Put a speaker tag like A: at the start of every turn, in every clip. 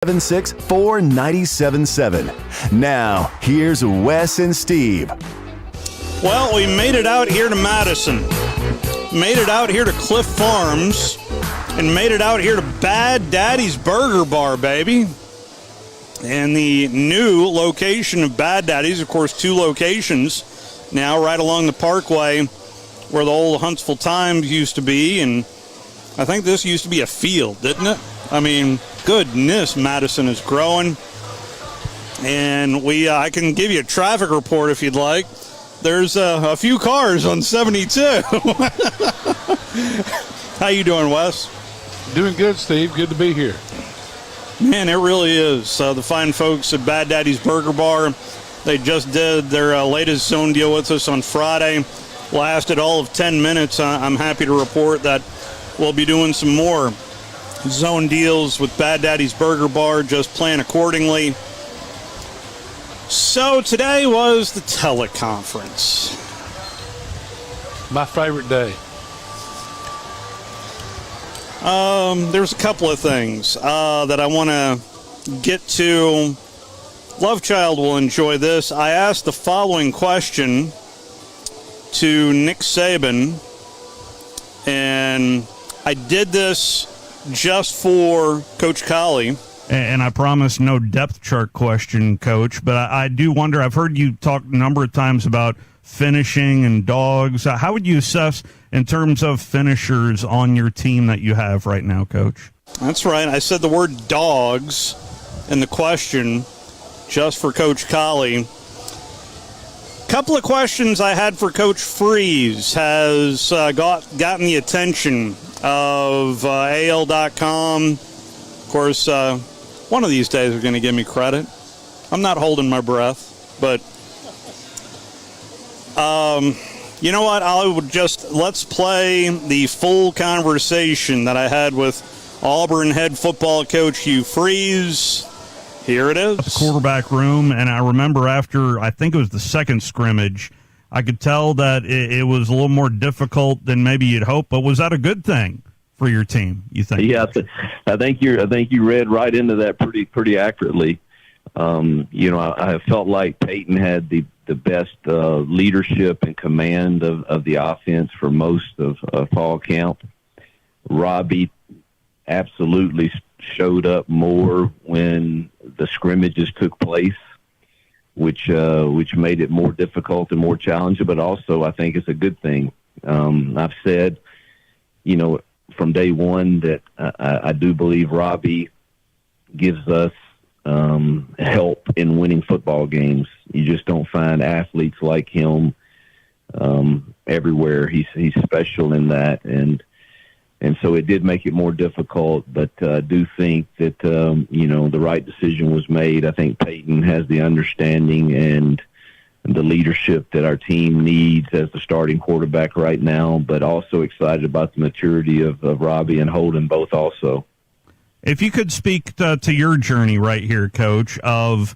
A: 764-97.7. Now, here's Wes and Steve.
B: Well, we made it out here to Madison, made it out here to Cliff Farms, and made it out here to Bad Daddy's Burger Bar, baby. And the new location of Bad Daddy's, of course, 2 locations now right along the Parkway where the old Huntsville Times used to be. And I think this used to be a field, didn't it? I mean, goodness, Madison is growing. And I can give you a traffic report if you'd like. There's a few cars on 72. How you doing, Wes?
C: Doing good, Steve. Good to be here.
B: Man, it really is. The fine folks at Bad Daddy's Burger Bar, they just did their latest zone deal with us on Friday. Lasted all of 10 minutes. I'm happy to report that we'll be doing some more zone deals with Bad Daddy's Burger Bar. Just plan accordingly. So today was the teleconference.
C: My favorite day.
B: There's a couple of things that I want to get to. Love Child will enjoy this. I asked the following question to Nick Saban, and I did this just for Coach Colley.
D: And I promise no depth chart question, Coach, but I do wonder, I've heard you talk a number of times about finishing and dogs. How would you assess in terms of finishers on your team that you have right now, Coach?
B: That's right. I said the word dogs in the question just for Coach Colley. Couple of questions I had for Coach Freeze has gotten the attention of AL.com. Of course, one of these days they're going to give me credit. I'm not holding my breath, but you know what? Let's play the full conversation that I had with Auburn head football coach Hugh Freeze. Here it is.
D: The quarterback room, and I remember after, I think it was the second scrimmage, I could tell that it was a little more difficult than maybe you'd hope, but was that a good thing for your team, you think?
E: Yeah, I think you read right into that pretty accurately. I felt like Peyton had the best leadership and command of the offense for most of fall camp. Robbie absolutely showed up more when the scrimmages took place, which made it more difficult and more challenging, but also I think it's a good thing. I've said, from day one that I do believe Robbie gives us help in winning football games. You just don't find athletes like him everywhere. He's special in that, and so it did make it more difficult. But I do think that the right decision was made. I think Peyton has the understanding and the leadership that our team needs as the starting quarterback right now, but also excited about the maturity of Robbie and Holden both also.
D: If you could speak to your journey right here, Coach, of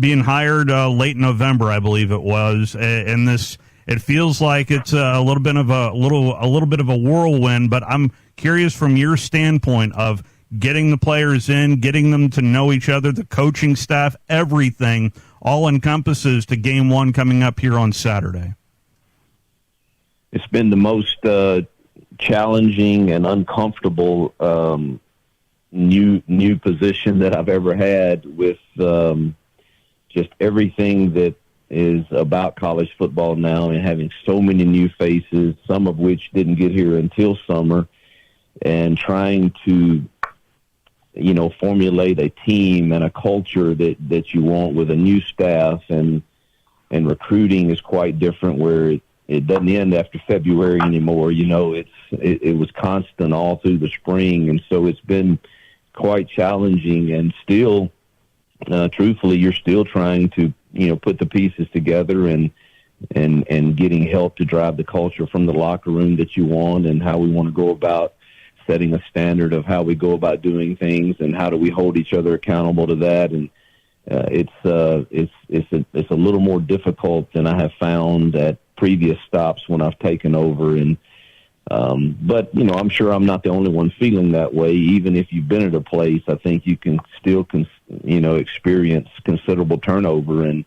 D: being hired late November, I believe it was, and this, it feels like it's a little bit of a whirlwind. But I'm curious from your standpoint of getting the players in, getting them to know each other, the coaching staff, everything, all encompasses to Game 1 coming up here on Saturday.
E: It's been the most challenging and uncomfortable new position that I've ever had, with just everything that is about college football now, and having so many new faces, some of which didn't get here until summer, and trying to formulate a team and a culture that you want with a new staff, and recruiting is quite different, where it doesn't end after February anymore. It was constant all through the spring, and so it's been quite challenging. And still, truthfully, you're still trying to put the pieces together and getting help to drive the culture from the locker room that you want, and how we want to go about setting a standard of how we go about doing things, and how do we hold each other accountable to that. And it's a little more difficult than I have found at previous stops when I've taken over. And But, I'm sure I'm not the only one feeling that way. Even if you've been at a place, I think you can still, experience considerable turnover. And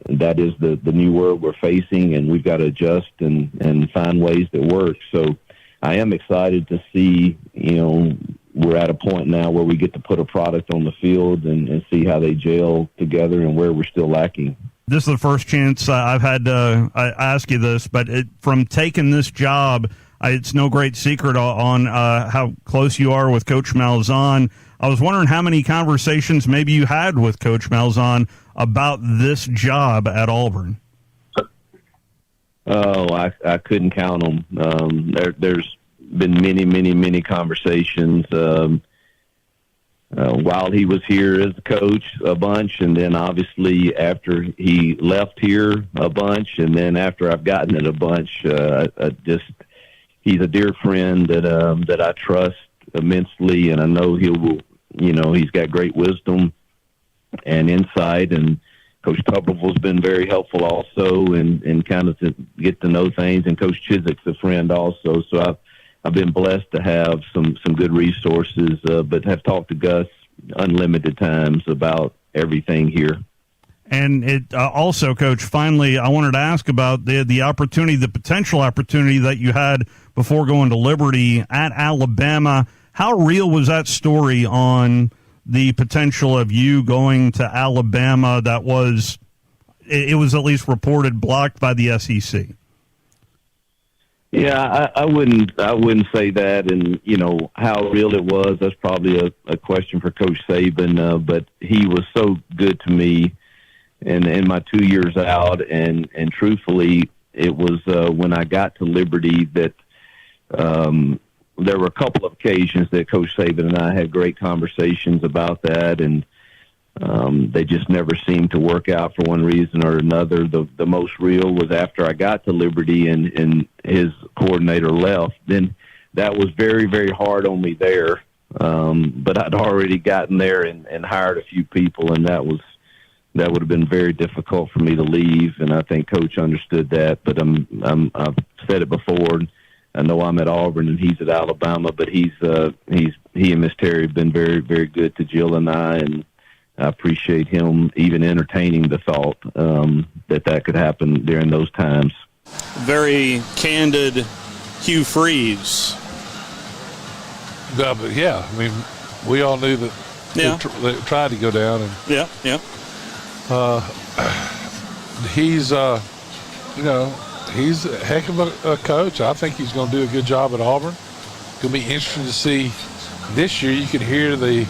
E: that is the new world we're facing, and we've got to adjust and find ways that work. So I am excited to see, we're at a point now where we get to put a product on the field and see how they gel together and where we're still lacking.
D: This is the first chance I've had to ask you this, but from taking this job, it's no great secret on how close you are with Coach Malzahn. I was wondering how many conversations maybe you had with Coach Malzahn about this job at Auburn.
E: Oh, I couldn't count them. There's been many conversations while he was here as a coach, a bunch, and then obviously after he left here, a bunch, and then after I've gotten it, a bunch. He's a dear friend that I trust immensely, and I know he's got great wisdom and insight, and Coach Tuberville's been very helpful also, and kind of to get to know things, and Coach Chiswick's a friend also, so I've been blessed to have some good resources, but have talked to Gus unlimited times about everything here.
D: And it also, Coach, finally, I wanted to ask about the opportunity, the potential opportunity that you had before going to Liberty at Alabama. How real was that story on the potential of you going to Alabama? That was, it was at least reported, blocked by the SEC.
E: Yeah, I wouldn't say that, and how real it was. That's probably a question for Coach Saban. But he was so good to me, in my 2 years out, and truthfully, it was when I got to Liberty that there were a couple of occasions that Coach Saban and I had great conversations about that, and they just never seemed to work out for one reason or another. The most real was after I got to Liberty and his coordinator left. Then that was very, very hard on me there. But I'd already gotten there and hired a few people, and that would have been very difficult for me to leave. And I think Coach understood that. But I've said it before. I know I'm at Auburn and he's at Alabama, but he and Miss Terry have been very, very good to Jill and I, and I appreciate him even entertaining the thought that could happen during those times.
B: Very candid Hugh Freeze.
C: But yeah, I mean, we all knew that they tried to go down. And
B: yeah.
C: He's, he's a heck of a coach. I think he's going to do a good job at Auburn. It's going to be interesting to see this year. You can hear the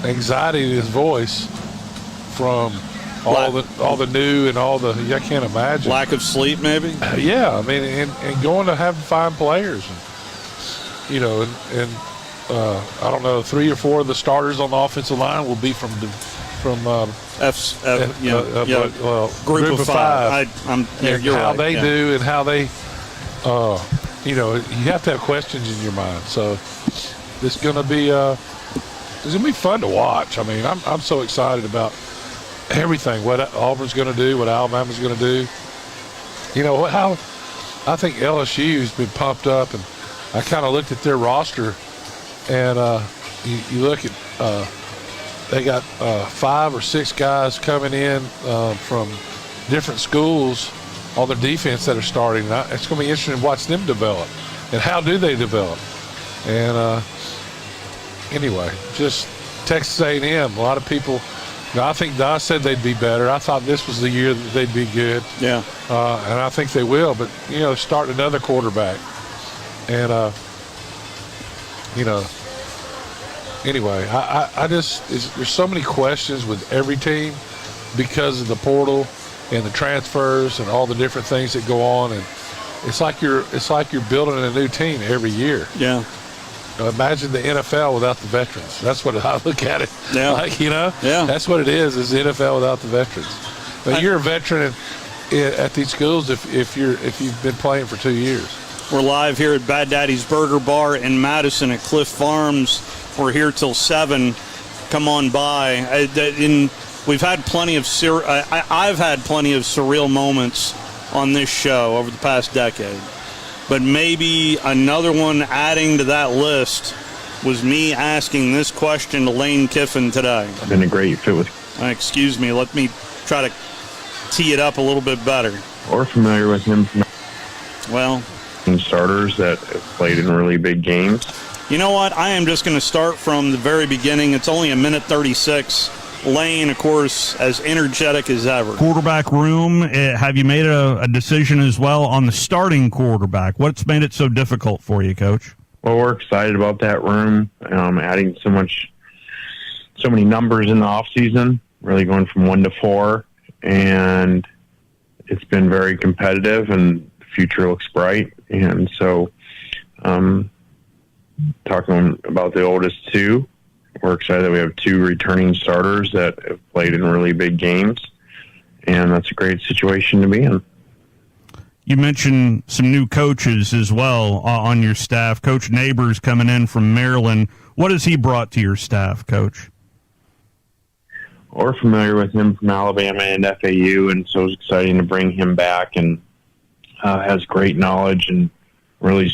C: anxiety in his voice from all the new and all the, I can't imagine.
B: Lack of sleep, maybe?
C: Yeah, I mean, and going to have fine players. And, I don't know, 3 or 4 of the starters on the offensive line will be from group of 5.
B: You're
C: how
B: right.
C: They do and how they, you have to have questions in your mind. So it's going to be fun to watch. I mean, I'm so excited about everything, what Auburn's going to do, what Alabama's going to do. How I think LSU's been pumped up, and I kind of looked at their roster, and you look at they got 5 or 6 guys coming in from different schools on their defense that are starting. It's going to be interesting to watch them develop, and how do they develop. And anyway, just Texas A&M, a lot of people, I think I said they'd be better. I thought this was the year that they'd be good.
B: Yeah.
C: And I think they will, but, start another quarterback. And, anyway, I just, there's so many questions with every team because of the portal and the transfers and all the different things that go on. And it's like you're building a new team every year.
B: Yeah.
C: Imagine the NFL without the veterans. That's what I look at it.
B: Yeah. Yeah.
C: That's what it is the NFL without the veterans. But you're a veteran at these schools if you've been playing for 2 years.
B: We're live here at Bad Daddy's Burger Bar in Madison at Cliff Farms. We're here till 7. Come on by. We've had plenty of I've had plenty of surreal moments on this show over the past decade. But maybe another one adding to that list was me asking this question to Lane Kiffin today.
F: Been a great fit with.
B: Excuse me, let me try to tee it up a little bit better.
F: Or familiar with him from
B: Well,
F: starters that have played in really big games.
B: you know what? I am just going to start from the very beginning. It's only a minute 36. Lane, of course, as energetic as ever.
D: Quarterback room, have you made a decision as well on the starting quarterback? What's made it so difficult for you, Coach?
F: Well, we're excited about that room, adding so many numbers in the off season, really going from 1 to 4, and it's been very competitive, and the future looks bright. And so, talking about the oldest two, we're excited that we have 2 returning starters that have played in really big games, and that's a great situation to be in.
D: You mentioned some new coaches as well on your staff. Coach Neighbors coming in from Maryland. What has he brought to your staff, Coach?
F: We're familiar with him from Alabama and FAU, and so it's exciting to bring him back, and has great knowledge and really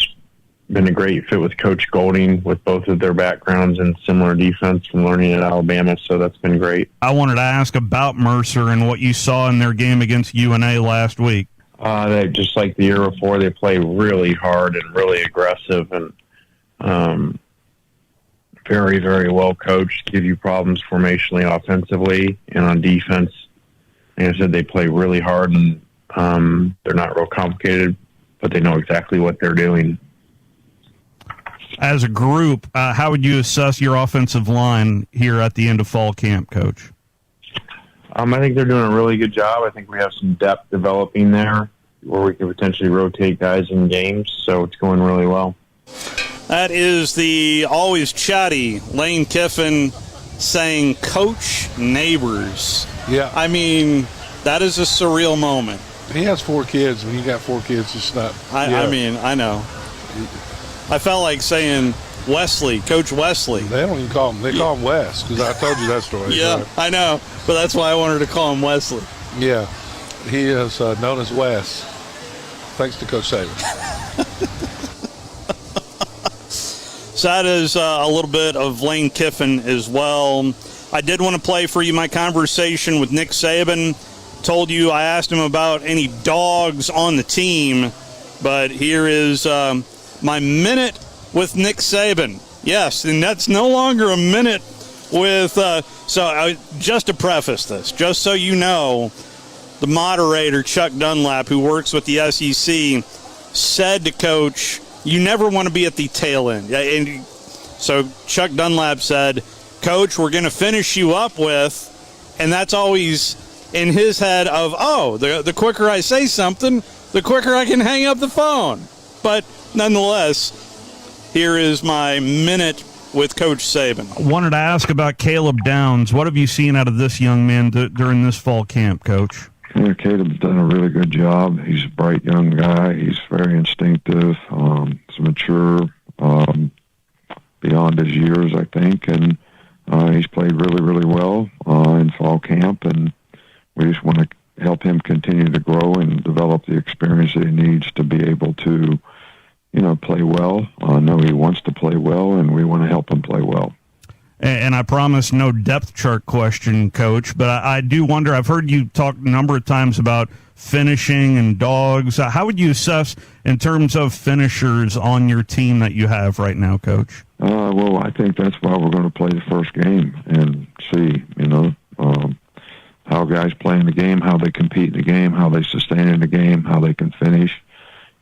F: been a great fit with Coach Golding with both of their backgrounds and similar defense from learning at Alabama, so that's been great.
D: I wanted to ask about Mercer and what you saw in their game against UNA last week.
F: They, just like the year before, they play really hard and really aggressive, and very, very well coached, give you problems formationally, offensively, and on defense. Like I said, they play really hard, and they're not real complicated, but they know exactly what they're doing.
D: As a group, how would you assess your offensive line here at the end of fall camp, Coach?
F: I think they're doing a really good job. I think we have some depth developing there where we can potentially rotate guys in games, so it's going really well.
B: That is the always chatty Lane Kiffin saying, Coach Neighbors.
C: Yeah.
B: I mean, that is a surreal moment.
C: He has 4 kids. When you got 4 kids, it's not.
B: I mean, I know. I felt like saying Wesley, Coach Wesley.
C: They don't even call him. They call him Wes, because I told you that story.
B: Yeah,
C: right?
B: I know, but that's why I wanted to call him Wesley.
C: Yeah. He is known as Wes, thanks to Coach Saban.
B: So that is a little bit of Lane Kiffin as well. I did want to play for you my conversation with Nick Saban. Told you I asked him about any dogs on the team, but here is my minute with Nick Saban. Yes, and that's no longer a minute with just to preface this, just so you know, the moderator, Chuck Dunlap, who works with the SEC, said to Coach, you never want to be at the tail end. And so Chuck Dunlap said, Coach, we're going to finish you up with, and that's always in his head of, the quicker I say something, the quicker I can hang up the phone. But nonetheless, here is my minute with Coach Saban.
D: I wanted to ask about Caleb Downs. What have you seen out of this young man during this fall camp, Coach?
G: Yeah, Caleb's done a really good job. He's a bright young guy. He's very instinctive. He's mature beyond his years, I think, and he's played really, really well in fall camp, and we just want to help him continue to grow and develop the experience that he needs to be able to, play well. I know he wants to play well, and we want to help him play well.
D: And I promise no depth chart question, Coach, but I do wonder, I've heard you talk a number of times about finishing and dogs. How would you assess in terms of finishers on your team that you have right now, Coach?
G: Well, I think that's why we're going to play the first game and see, how guys play in the game, how they compete in the game, how they sustain in the game, how they can finish,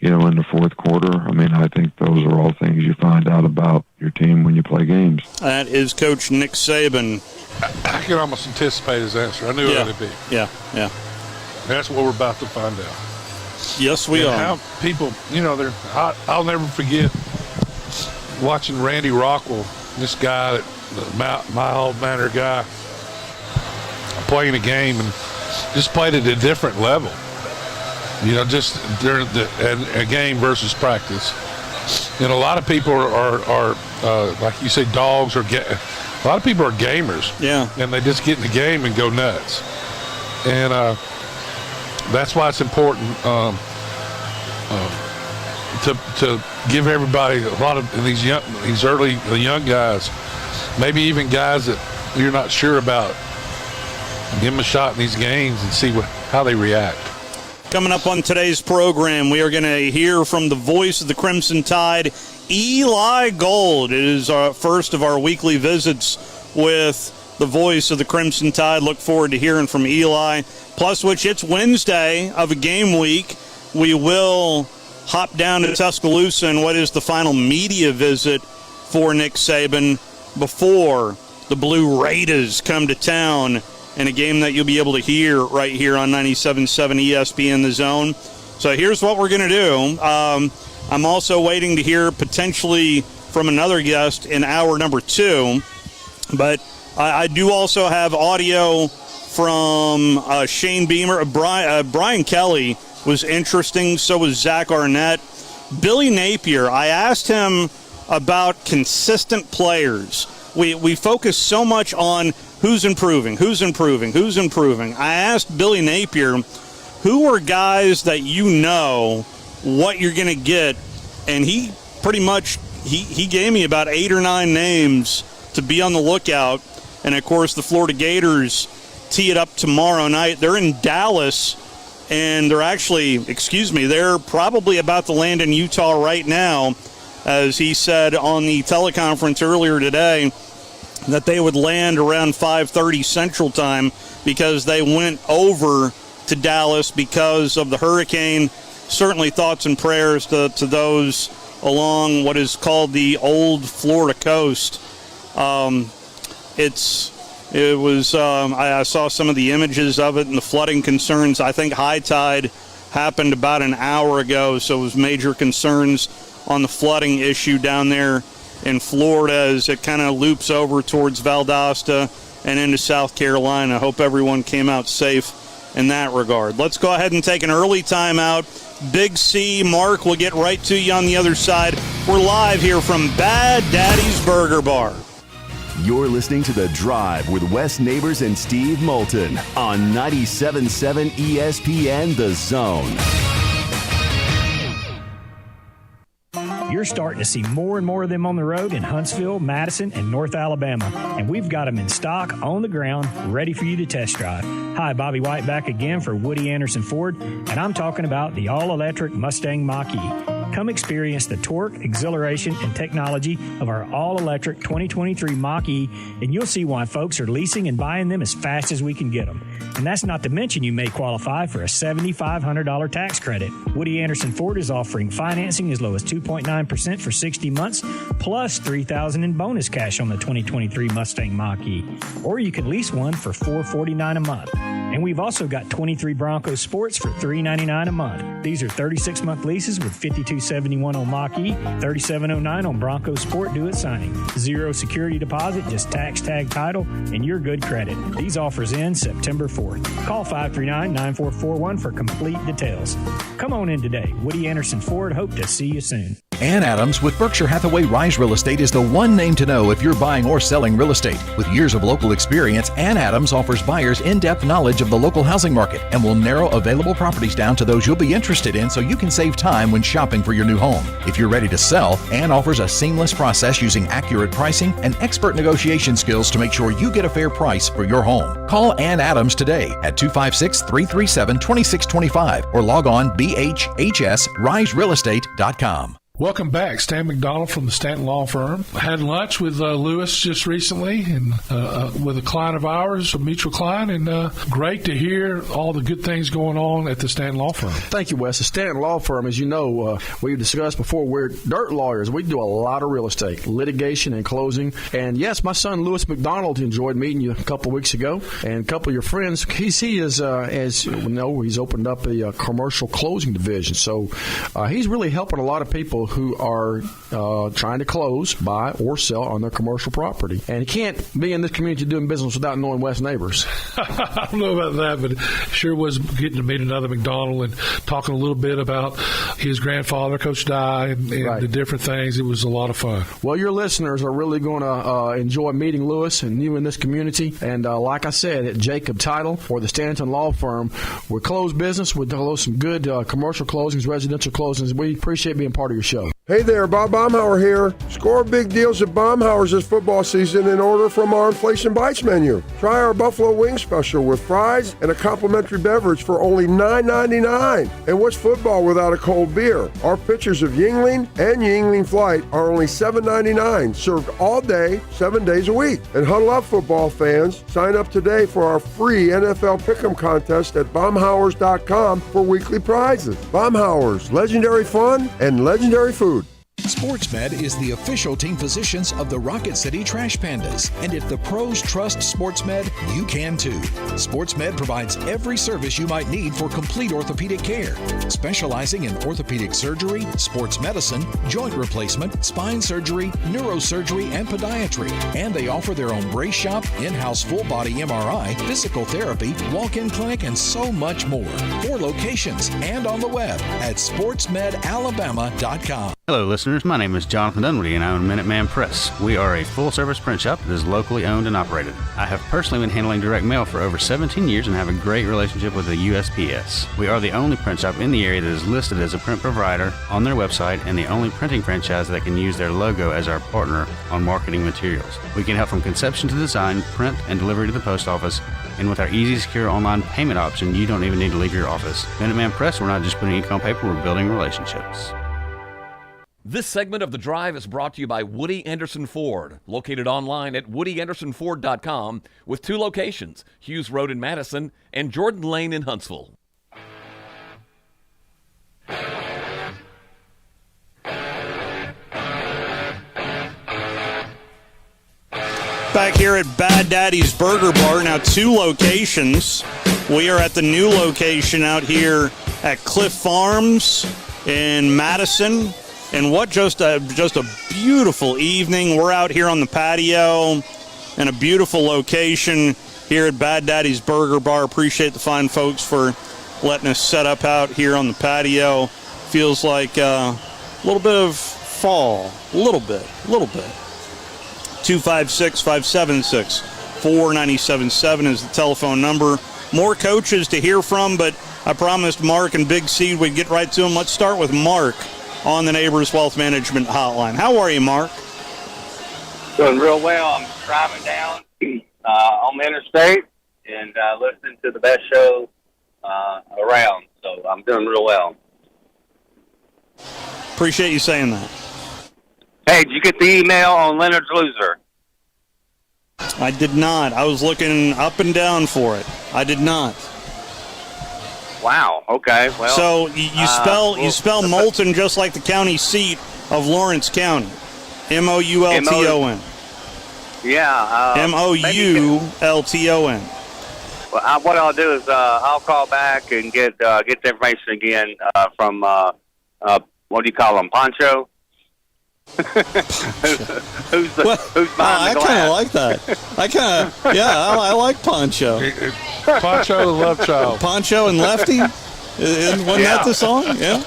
G: in the fourth quarter. I think those are all things you find out about your team when you play games.
B: That is Coach Nick Saban.
C: I can almost anticipate his answer. I knew it would be.
B: Yeah.
C: That's what we're about to find out.
B: Yes, we are.
C: How people, I'll never forget watching Randy Rockwell, this guy, the mild mannered guy, playing a game and just played at a different level. Just during a game versus practice. And a lot of people are like you say, dogs or a lot of people are gamers.
B: Yeah.
C: And they just get in the game and go nuts. And that's why it's important to give everybody a lot of these young guys, maybe even guys that you're not sure about, give them a shot in these games and see how they react.
B: Coming up on today's program, we are going to hear from the voice of the Crimson Tide, Eli Gold. It is our first of our weekly visits with the voice of the Crimson Tide. Look forward to hearing from Eli. Plus, which it's Wednesday of a game week, we will hop down to Tuscaloosa in what is the final media visit for Nick Saban before the Blue Raiders come to town in a game that you'll be able to hear right here on 97.7 ESPN The Zone. So here's what we're going to do. I'm also waiting to hear potentially from another guest in hour number 2, but I do also have audio from Shane Beamer. Brian Kelly was interesting. So was Zach Arnett. Billy Napier, I asked him about consistent players. We focus so much on who's improving. I asked Billy Napier, who are guys that you know what you're going to get? And he pretty much, he gave me about 8 or 9 names to be on the lookout. And, of course, the Florida Gators tee it up tomorrow night. They're in Dallas, and they're probably about to land in Utah right now, as he said on the teleconference earlier today, that they would land around 5:30 Central Time because they went over to Dallas because of the hurricane. Certainly thoughts and prayers to those along what is called the Old Florida Coast. I saw some of the images of it and the flooding concerns. I think high tide happened about an hour ago, so it was major concerns on the flooding issue down there in Florida as it kind of loops over towards Valdosta and into South Carolina. I hope everyone came out safe in that regard. Let's go ahead and take an early timeout. Big C, Mark, we'll get right to you on the other side. We're live here from Bad Daddy's Burger Bar.
A: You're listening to The Drive with Wes Neighbors and Steve Moulton on 97.7 ESPN The Zone.
H: You're starting to see more and more of them on the road in Huntsville, Madison, and North Alabama. And we've got them in stock, on the ground, ready for you to test drive. Hi, Bobby White back again for Woody Anderson Ford, and I'm talking about the all-electric Mustang Mach-E. Come experience the torque, exhilaration, and technology of our all-electric 2023 Mach-E, and you'll see why folks are leasing and buying them as fast as we can get them. And that's not to mention you may qualify for a $7,500 tax credit. Woody Anderson Ford is offering financing as low as 2.9% for 60 months, plus $3,000 in bonus cash on the 2023 Mustang Mach-E. Or you can lease one for $449 a month. And we've also got 23 Bronco Sports for $399 a month. These are 36-month leases with $52.71 on Mach-E, $37.09 on Bronco Sport due at signing. 0 security deposit, just tax tag title, and your good credit. These offers end September 4th. Call 539-9441 for complete details. Come on in today. Woody Anderson Ford, hope to see you soon.
I: Ann Adams with Berkshire Hathaway Rise Real Estate is the one name to know if you're buying or selling real estate. With years of local experience, Ann Adams offers buyers in-depth knowledge of the local housing market and will narrow available properties down to those you'll be interested in so you can save time when shopping for your new home. If you're ready to sell, Ann offers a seamless process using accurate pricing and expert negotiation skills to make sure you get a fair price for your home. Call Ann Adams today at 256-337-2625 or log on bhhsriserealestate.com.
C: Welcome back. Stan McDonald from the Stanton Law Firm. I had lunch with Lewis just recently and with a client of ours, a mutual client, and great to hear all the good things going on at the Stanton Law Firm.
J: Thank you, Wes. The Stanton Law Firm, as you know, we've discussed before, we're dirt lawyers. We do a lot of real estate, litigation and closing. And, yes, my son Lewis McDonald enjoyed meeting you a couple of weeks ago, and a couple of your friends. He is, as you know, he's opened up a commercial closing division. So he's really helping a lot of people who are trying to close, buy, or sell on their commercial property. And you can't be in this community doing business without knowing West neighbors.
C: I don't know about that, but it sure was getting to meet another McDonald and talking a little bit about his grandfather, Coach Dye, and
J: Right.
C: the different things. It was a lot of fun.
J: Well, your listeners are really going to enjoy meeting Lewis and you in this community. And like I said, at Jacob Title or the Stanton Law Firm, we close business. We close some good commercial closings, residential closings. We appreciate being part of your show.
K: Hey there, Bob Baumhauer here. Score big deals at Baumhauer's this football season and order from our Inflation Bites menu. Try our Buffalo Wing Special with fries and a complimentary beverage for only $9.99. And what's football without a cold beer? Our pitchers of Yingling and Yingling Flight are only $7.99, served all day, 7 days a week. And huddle up, football fans. Sign up today for our free NFL Pick'em contest at Baumhauers.com for weekly prizes. Baumhauers, legendary fun and legendary food.
I: SportsMed is the official team physicians of the Rocket City Trash Pandas. And if the pros trust SportsMed, you can too. SportsMed provides every service you might need for complete orthopedic care, specializing in orthopedic surgery, sports medicine, joint replacement, spine surgery, neurosurgery, and podiatry. And they offer their own brace shop, in-house full-body MRI, physical therapy, walk-in clinic, and so much more. 4 locations and on the web at sportsmedalabama.com.
L: Hello, listeners. My name is Jonathan Dunwoody, and I own Minuteman Press. We are a full-service print shop that is locally owned and operated. I have personally been handling direct mail for over 17 years and have a great relationship with the USPS. We are the only print shop in the area that is listed as a print provider on their website and the only printing franchise that can use their logo as our partner on marketing materials. We can help from conception to design, print, and delivery to the post office. And with our easy, secure online payment option, you don't even need to leave your office. Minuteman Press, we're not just putting ink on paper, we're building relationships.
M: This segment of The Drive is brought to you by Woody Anderson Ford, located online at WoodyAndersonFord.com with 2 locations, Hughes Road in Madison and Jordan Lane in Huntsville.
B: Back here at Bad Daddy's Burger Bar, now 2 locations. We are at the new location out here at Cliff Farms in Madison. And what just a beautiful evening. We're out here on the patio in a beautiful location here at Bad Daddy's Burger Bar. Appreciate the fine folks for letting us set up out here on the patio. Feels like a little bit of fall. A little bit. 256-576-4977 is the telephone number. More coaches to hear from, but I promised Mark and Big C we'd get right to them. Let's start with Mark on the Neighbors Wealth Management Hotline. How are you, Mark?
N: Doing real well. I'm driving down on the interstate and listening to the best show around. So I'm doing real well.
B: Appreciate you saying that.
N: Hey, did you get the email on Leonard's loser?
B: I did not. I was looking up and down for it. I did not.
N: Wow. Okay. Well.
B: So you spell Moulton just like the county seat of Lawrence County. Moulton.
N: Yeah.
B: Moulton.
N: Well, what I'll do is I'll call back and get the information again from what do you call him, Pancho? who's behind the glass?
B: I kind of like that. I like Pancho.
C: Pancho the Love Child.
B: Pancho and Lefty? Wasn't that the song? Yeah.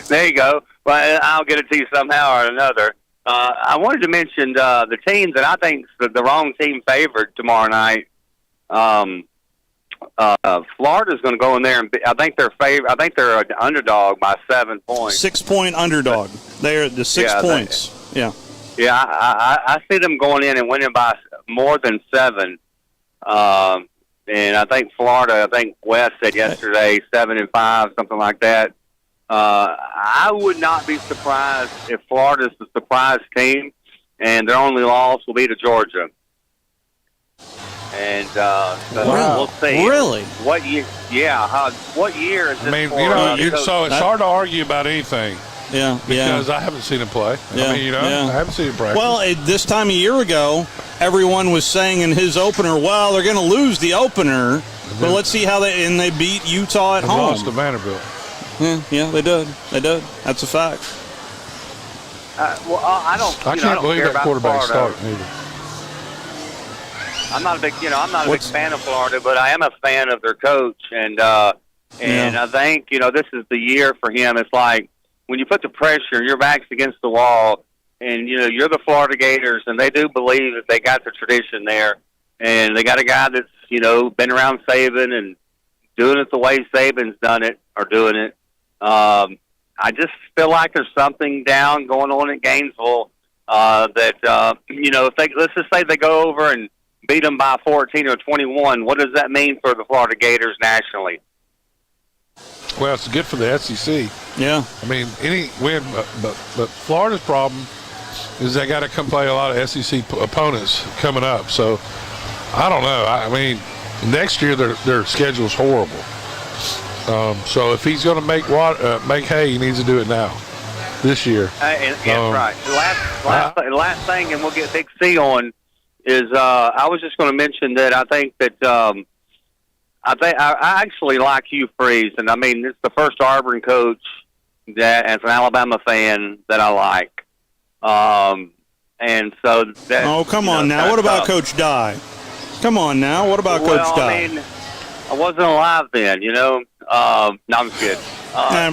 N: There you go. Well, I'll get it to you somehow or another. I wanted to mention the team that I think the wrong team favored tomorrow night. Florida's going to go in there and I think they're an underdog by 7 points.
B: 6-point underdog. They're the 6 points. Yeah.
N: Yeah, I see them going in and winning by more than 7. And I think Florida. I think Wes said yesterday 7-5, something like that. I would not be surprised if Florida's the surprise team, and their only loss will be to Georgia. And we'll see.
B: Really?
N: What year? Yeah. What year is this?
C: I mean, so it's hard to argue about anything.
B: Yeah.
C: Because I haven't seen him play.
B: Yeah.
C: I mean, I haven't seen him practice.
B: Well, this time a year ago, everyone was saying in his opener, well, they're going to lose the opener, but let's see how they beat Utah at home.
C: Lost to Vanderbilt.
B: Yeah, they did. They did. That's a fact.
N: I
C: can't believe that quarterback starting either.
N: I'm not a big, I'm not a big fan of Florida, but I am a fan of their coach, and I think this is the year for him. It's like when you put the pressure, your back's against the wall, and you're the Florida Gators, and they do believe that they got the tradition there, and they got a guy that's been around Saban and doing it the way Saban's done it or doing it. I just feel like there's something down going on in Gainesville that if let's just say they go over and beat them by 14 or 21, what does that mean for the Florida Gators nationally?
C: Well, it's good for the SEC.
B: Yeah.
C: I mean, any win, but Florida's problem is they got to come play a lot of SEC opponents coming up. So I don't know. I mean, next year their schedule's horrible. So if he's going to make hay, he needs to do it now, this year.
N: Right. The last thing, and we'll get Big C on, is I was just going to mention that I think that I actually like Hugh Freeze, and I mean it's the first Auburn coach that, as an Alabama fan, that I like. And so that.
B: Oh, come on now! What about Coach Dye? Come on now! What about Coach Dye?
N: I mean, I wasn't alive then, No, I'm just kidding.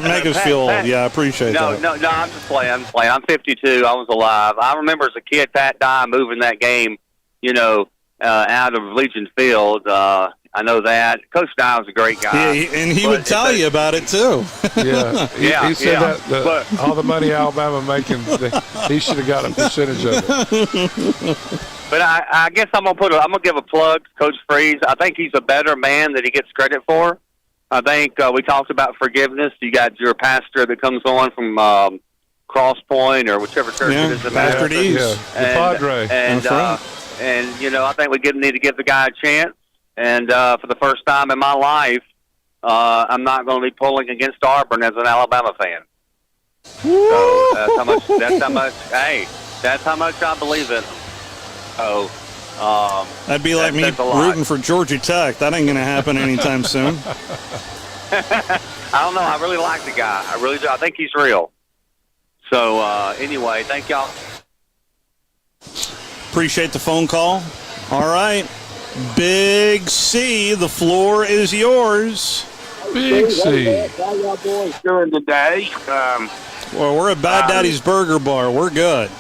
B: Make us feel old. Yeah, I appreciate that.
N: No, I'm just playing. I'm 52. I was alive. I remember as a kid, Pat Dye moving that game, out of Legion Field. I know that. Coach Dye was a great guy.
B: Yeah, and he would tell you about it, too.
C: He said that all the money Alabama making, he should have got a percentage of it.
N: But I guess I'm gonna give a plug to Coach Freeze. I think he's a better man than he gets credit for. I think we talked about forgiveness. You got your pastor that comes on from Cross Point or whichever church it is.
B: Pastor D's.
C: The Padre.
N: And I think we need to give the guy a chance. And for the first time in my life, I'm not going to be pulling against Auburn as an Alabama fan. So that's how much I believe in them. So
B: that'd be like me rooting for Georgia Tech. That ain't going to happen anytime soon.
N: I don't know. I really like the guy. I really do. I think he's real. So anyway, thank y'all.
B: Appreciate the phone call. All right. Big C, the floor is yours.
C: Big C.
O: How y'all boys doing today?
B: Well, we're at Bad Daddy's Burger Bar. We're good.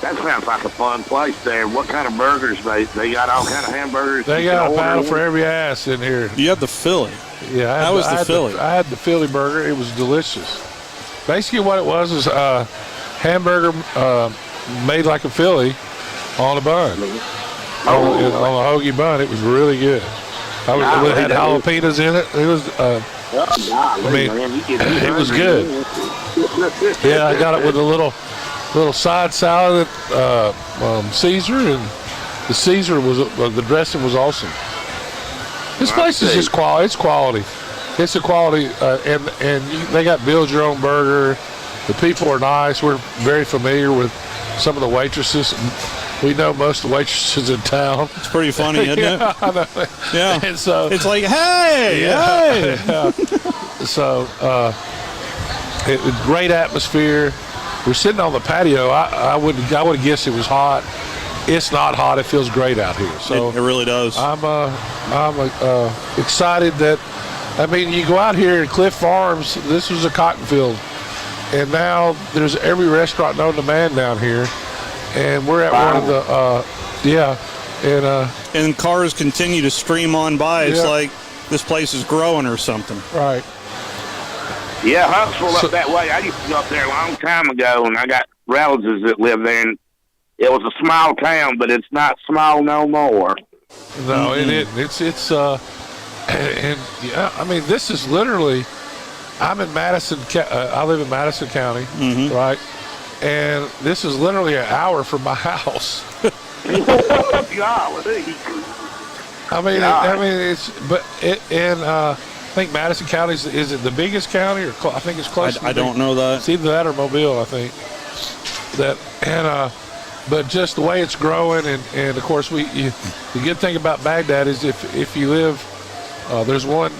O: That sounds like a fun place there. What kind of burgers? They got all kind of hamburgers.
C: They got a battle for every ass in here.
B: You had the Philly.
C: Yeah,
B: How was the Philly?
C: I had the Philly burger. It was delicious. Basically what it was hamburger made like a Philly on a bun. On a hoagie bun. It was really good. It had jalapenos in it. It was, it was good. Yeah, I got it with a little side salad, Caesar, and the Caesar the dressing was awesome. This place is just quality. It's quality. It's a quality, and they got build your own burger. The people are nice. We're very familiar with some of the waitresses. We know most of the waitresses in town.
B: It's pretty funny, isn't it?
C: I know.
B: Yeah.
C: And so
B: it's like, hey.
C: So it was great atmosphere. We're sitting on the patio. I would have guessed it was hot. It's not hot. It feels great out here. So
B: it really does.
C: I'm excited that. I mean, you go out here at Cliff Farms. This was a cotton field, and now there's every restaurant known to man down here. And we're at one of the,
B: and cars continue to stream on by. It's like this place is growing or something.
C: Right.
O: Yeah, Huntsville up that way. I used to go up there a long time ago, and I got relatives that live there. And it was a small town, but it's not small no more.
C: No, it isn't. I mean, this is literally. I'm in Madison. I live in Madison County, right? And this is literally an hour from my house. I think Madison County is it the biggest county, or I think it's close.
B: I don't know that.
C: It's either that or Mobile, I think. But just the way it's growing, and of course the good thing about Baghdad is if you live There's one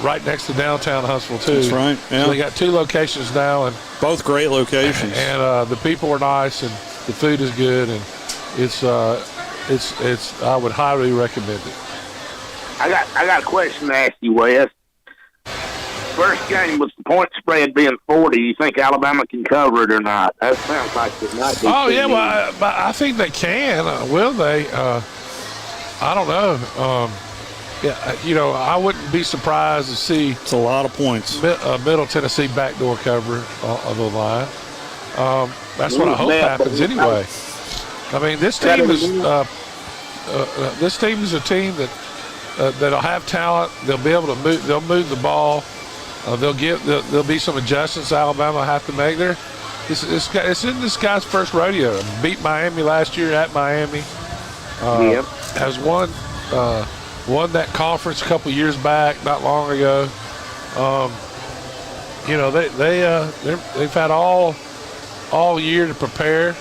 C: right next to downtown Huntsville too.
B: That's right. Yeah.
C: So they got 2 locations now, and
B: both great locations.
C: And the people are nice, and the food is good, and it's I would highly recommend it.
O: I got a question to ask you, Wes. First game was the point spread being 40. You think Alabama can cover it or not? That sounds like it might be.
C: Oh yeah, well I think they can. Will they? I don't know. Yeah, I wouldn't be surprised to see.
B: It's a lot of points.
C: Middle Tennessee backdoor cover of the line. That's what I hope happens anyway. I mean, this team is a team that'll have talent. They'll be able to move. They'll move the ball. There'll be some adjustments Alabama will have to make there. It's in this guy's first rodeo. Beat Miami last year at Miami. Has won that conference a couple years back, not long ago. They've had all year to prepare.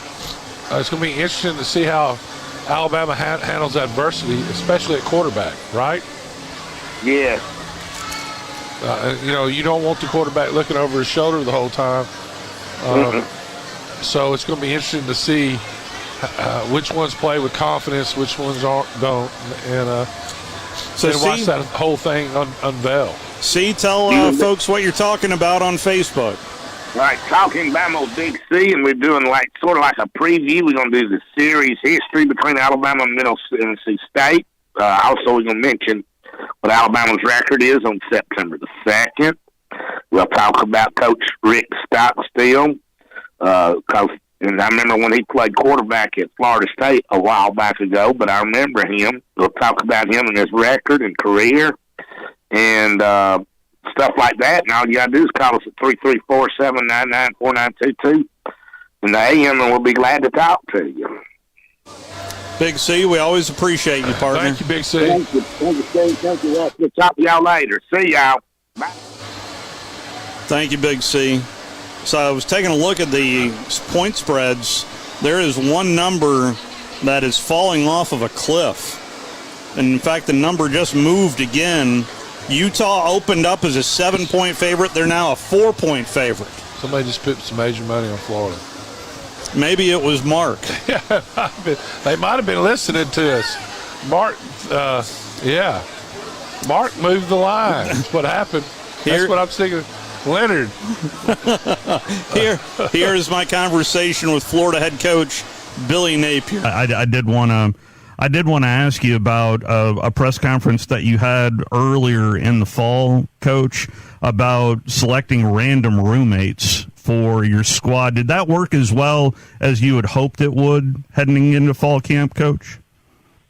C: It's going to be interesting to see how Alabama handles adversity, especially at quarterback, right?
O: Yeah.
C: You don't want the quarterback looking over his shoulder the whole time. So it's going to be interesting to see which ones play with confidence, which ones don't, and watch that whole thing unveil.
B: Tell folks what you're talking about on Facebook.
O: All right, talking Bama Big C, and we're doing sort of like a preview. We're going to do the series history between Alabama and Middle Tennessee State. Also, we're going to mention what Alabama's record is on September the 2nd. We'll talk about Coach Rick Stockstill, and I remember when he played quarterback at Florida State a while back ago, but I remember him. We'll talk about him and his record and career and stuff like that. And all you got to do is call us at 334-799-4922 in the AM, and we'll be glad to talk to you.
B: Big C, we always appreciate you, partner.
C: Thank you, Big C.
O: Thank you, Steve. Thank you, Wes. We'll talk to y'all later. See y'all. Bye.
B: Thank you, Big C. So I was taking a look at the point spreads. There is one number that is falling off of a cliff. And in fact, the number just moved again. Utah opened up as a 7-point favorite. They're now a 4-point favorite.
C: Somebody just put some major money on Florida.
B: Maybe it was Mark.
C: They might have been listening to us. Mark, Mark moved the line. That's what happened. That's what I'm thinking. Leonard.
B: Here's my conversation with Florida head coach Billy Napier.
D: I did want to ask you about a press conference that you had earlier in the fall, Coach, about selecting random roommates for your squad. Did that work as well as you had hoped it would heading into fall camp, Coach?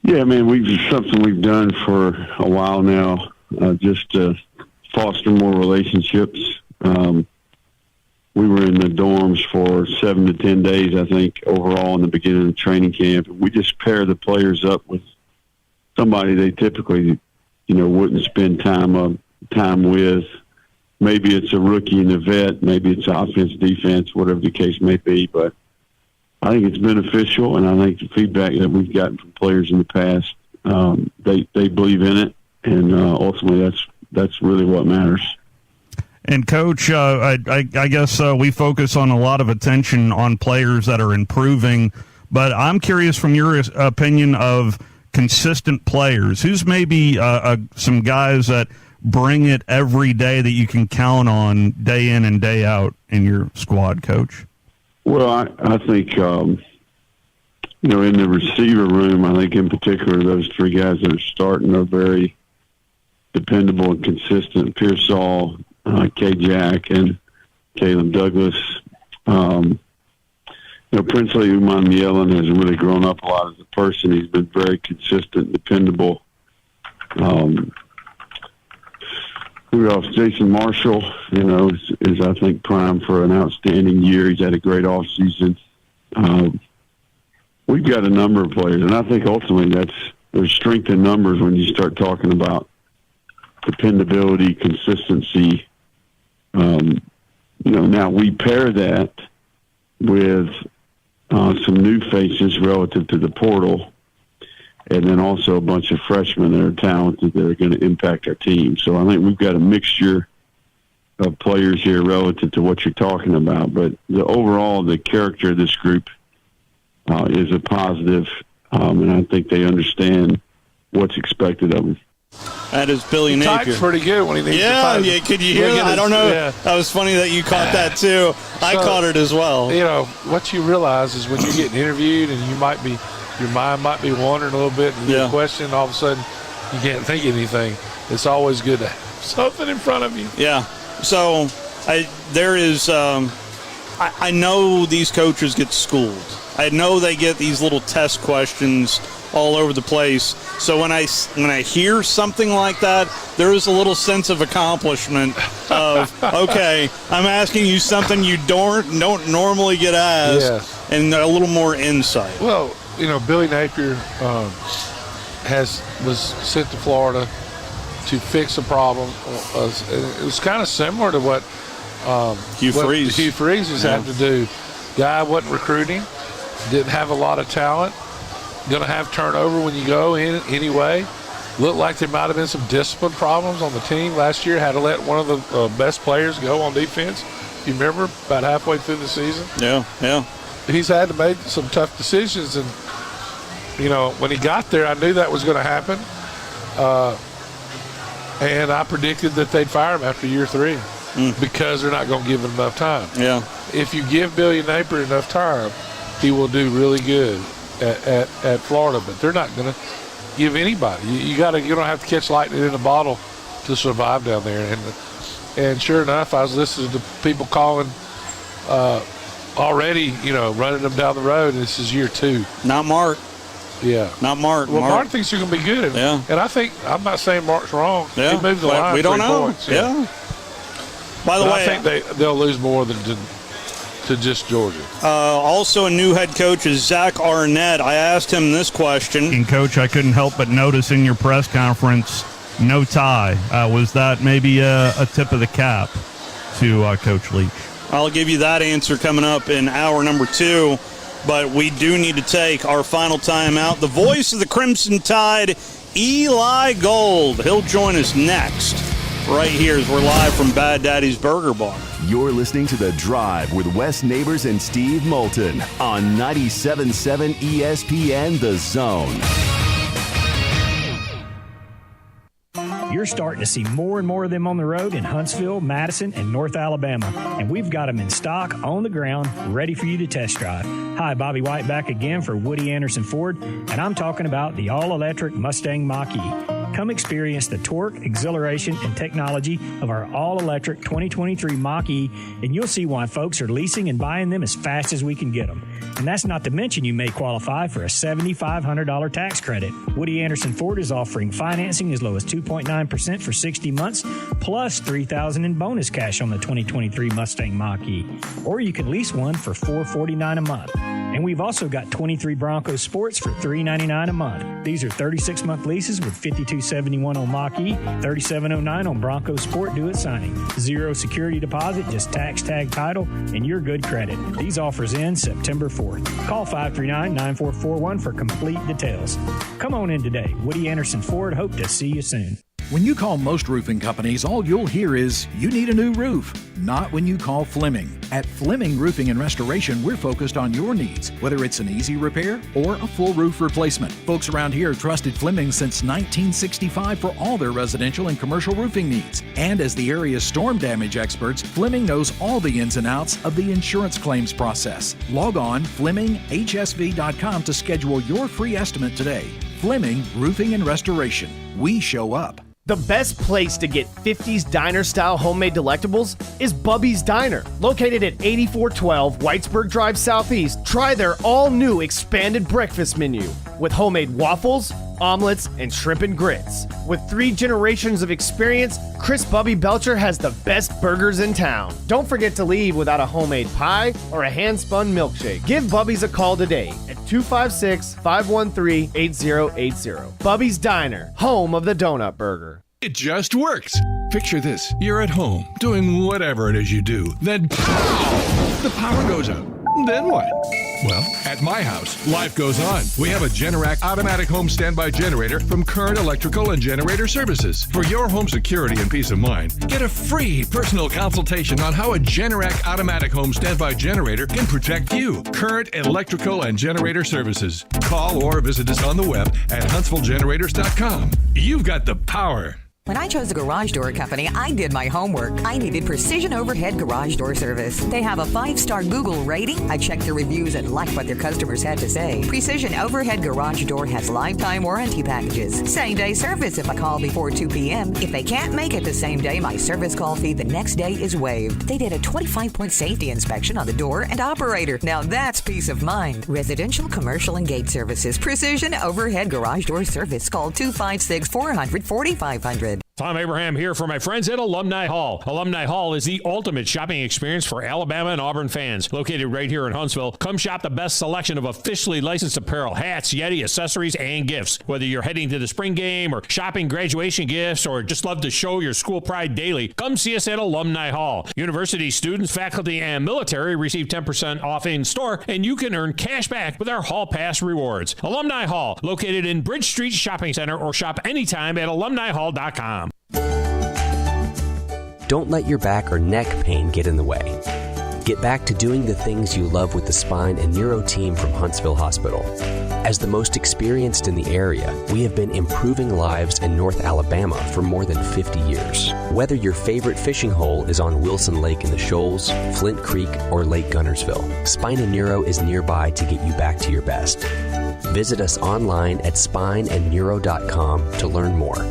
P: Yeah, man, it's something we've done for a while now, just to foster more relationships. We were in the dorms for 7 to 10 days, I think, overall in the beginning of training camp. We just pair the players up with somebody they typically, wouldn't spend time with. Maybe it's a rookie and a vet, maybe it's offense, defense, whatever the case may be. But I think it's beneficial, and I think the feedback that we've gotten from players in the past, they believe in it, and ultimately that's really what matters.
D: And, Coach, I guess we focus on a lot of attention on players that are improving, but I'm curious from your opinion of consistent players. Who's maybe some guys that bring it every day that you can count on day in and day out in your squad, Coach?
P: Well, I think, in the receiver room, I think in particular those three guys that are starting are very dependable and consistent. Pearsall, K-Jack, and Caleb Douglas. Princely Uman-Mielen has really grown up a lot as a person. He's been very consistent, dependable. Who else? Jason Marshall, is I think primed for an outstanding year. He's had a great offseason. We've got a number of players, and I think ultimately there's strength in numbers when you start talking about dependability, consistency. Now we pair that with some new faces relative to the portal. and then also a bunch of freshmen that are talented that are going to impact our team. So I think we've got a mixture of players here relative to what you're talking about. But the character of this group is a positive, and I think they understand what's expected of them.
B: That is Billy Napier.
C: Type's pretty good when he needs to type.
B: Yeah, could you hear that? I don't know.
C: Yeah.
B: That was funny that you caught that too. I caught it as well.
C: You know, what you realize is when you're getting interviewed and your mind might be wandering a little bit and you get a question, all of a sudden you can't think of anything. It's always good to have something in front of you.
B: Yeah. So I know these coaches get schooled. I know they get these little test questions all over the place. So when I hear something like that, there is a little sense of accomplishment of, okay, I'm asking you something you don't normally get asked, and a little more insight.
C: Well, you know, Billy Napier was sent to Florida to fix a problem. It was kind of similar to what Hugh Freeze has had to do. Guy wasn't recruiting, didn't have a lot of talent, going to have turnover when you go in anyway. Looked like there might have been some discipline problems on the team last year. Had to let one of the best players go on defense. You remember about halfway through the season?
B: Yeah.
C: He's had to make some tough decisions, and you know, when he got there, I knew that was going to happen. And I predicted that they'd fire him after year 3 because they're not going to give him enough time.
B: Yeah.
C: If you give Billy Napier enough time, he will do really good at Florida. But they're not going to give anybody. You don't have to catch lightning in a bottle to survive down there. And sure enough, I was listening to people calling already, you know, running them down the road. And this is year 2.
B: Not Mark.
C: Yeah.
B: Not Mark.
C: Well, Mark thinks you're going to be good. And I think, I'm not saying Mark's wrong.
B: Yeah.
C: He moved the line.
B: We don't know.
C: Points.
B: Yeah. By the way,
C: I think they'll lose more than to just Georgia.
B: Also, a new head coach is Zach Arnett. I asked him this question.
D: And, Coach, I couldn't help but notice in your press conference, no tie. Was that maybe a tip of the cap to Coach Leach?
B: I'll give you that answer coming up in hour number 2. But we do need to take our final timeout. The voice of the Crimson Tide, Eli Gold. He'll join us next, right here as we're live from Bad Daddy's Burger Bar.
A: You're listening to The Drive with Wes Neighbors and Steve Moulton on 97.7 ESPN The Zone.
H: You're starting to see more and more of them on the road in Huntsville, Madison, and North Alabama. And we've got them in stock, on the ground, ready for you to test drive. Hi, Bobby White back again for Woody Anderson Ford, and I'm talking about the all-electric Mustang Mach-E. Come experience the torque, exhilaration, and technology of our all-electric 2023 Mach-E, and you'll see why folks are leasing and buying them as fast as we can get them. And that's not to mention you may qualify for a $7,500 tax credit. Woody Anderson Ford is offering financing as low as 2.9% for 60 months, plus $3,000 in bonus cash on the 2023 Mustang Mach-E. Or you can lease one for $449 a month. And we've also got 23 Bronco Sports for $399 a month. These are 36-month leases with $52.71 on Mach-E, $37.09 on Bronco Sport due at signing. 0 security deposit, just tax tag title, and your good credit. These offers end September 4th. Call 539-9441 for complete details. Come on in today. Woody Anderson Ford, hope to see you soon.
I: When you call most roofing companies, all you'll hear is, you need a new roof. Not when you call Fleming. At Fleming Roofing and Restoration, we're focused on your needs, whether it's an easy repair or a full roof replacement. Folks around here have trusted Fleming since 1965 for all their residential and commercial roofing needs. And as the area's storm damage experts, Fleming knows all the ins and outs of the insurance claims process. Log on FlemingHSV.com to schedule your free estimate today. Fleming Roofing and Restoration. We show up.
Q: The best place to get 50s diner-style homemade delectables is Bubby's Diner. Located at 8412 Whitesburg Drive Southeast, try their all-new expanded breakfast menu with homemade waffles, omelets, and shrimp and grits. With 3 generations of experience, Chris Bubby Belcher has the best burgers in town. Don't forget to leave without a homemade pie or a hand-spun milkshake. Give Bubby's a call today at 256-513-8080. Bubby's Diner, home of the donut burger.
R: It just works. Picture this. You're at home, doing whatever it is you do. Then, pow! The power goes out. Then what? Well, at my house, life goes on. We have a Generac automatic home standby generator from Current Electrical and Generator Services. For your home security and peace of mind, get a free personal consultation on how a Generac automatic home standby generator can protect you. Current Electrical and Generator Services. Call or visit us on the web at HuntsvilleGenerators.com. You've got the power.
S: When I chose a garage door company, I did my homework. I needed Precision Overhead Garage Door Service. They have a 5-star Google rating. I checked the reviews and liked what their customers had to say. Precision Overhead Garage Door has lifetime warranty packages. Same-day service if I call before 2 p.m. If they can't make it the same day, my service call fee the next day is waived. They did a 25-point safety inspection on the door and operator. Now that's peace of mind. Residential, commercial, and gate services. Precision Overhead Garage Door Service. Call 256-400-4500.
T: Thom Abraham here for my friends at Alumni Hall. Alumni Hall is the ultimate shopping experience for Alabama and Auburn fans. Located right here in Huntsville, come shop the best selection of officially licensed apparel, hats, Yeti, accessories, and gifts. Whether you're heading to the spring game or shopping graduation gifts or just love to show your school pride daily, come see us at Alumni Hall. University students, faculty, and military receive 10% off in store, and you can earn cash back with our Hall Pass rewards. Alumni Hall, located in Bridge Street Shopping Center, or shop anytime at alumnihall.com.
U: Don't let your back or neck pain get in the way. Get back to doing the things you love with the spine and neuro team from Huntsville Hospital. As the most experienced in the area, we have been improving lives in North Alabama for more than 50 years. Whether your favorite fishing hole is on Wilson Lake in the Shoals, Flint Creek, or Lake Gunnersville, Spine and Neuro is nearby to get you back to your best. Visit us online at spineandneuro.com to learn more.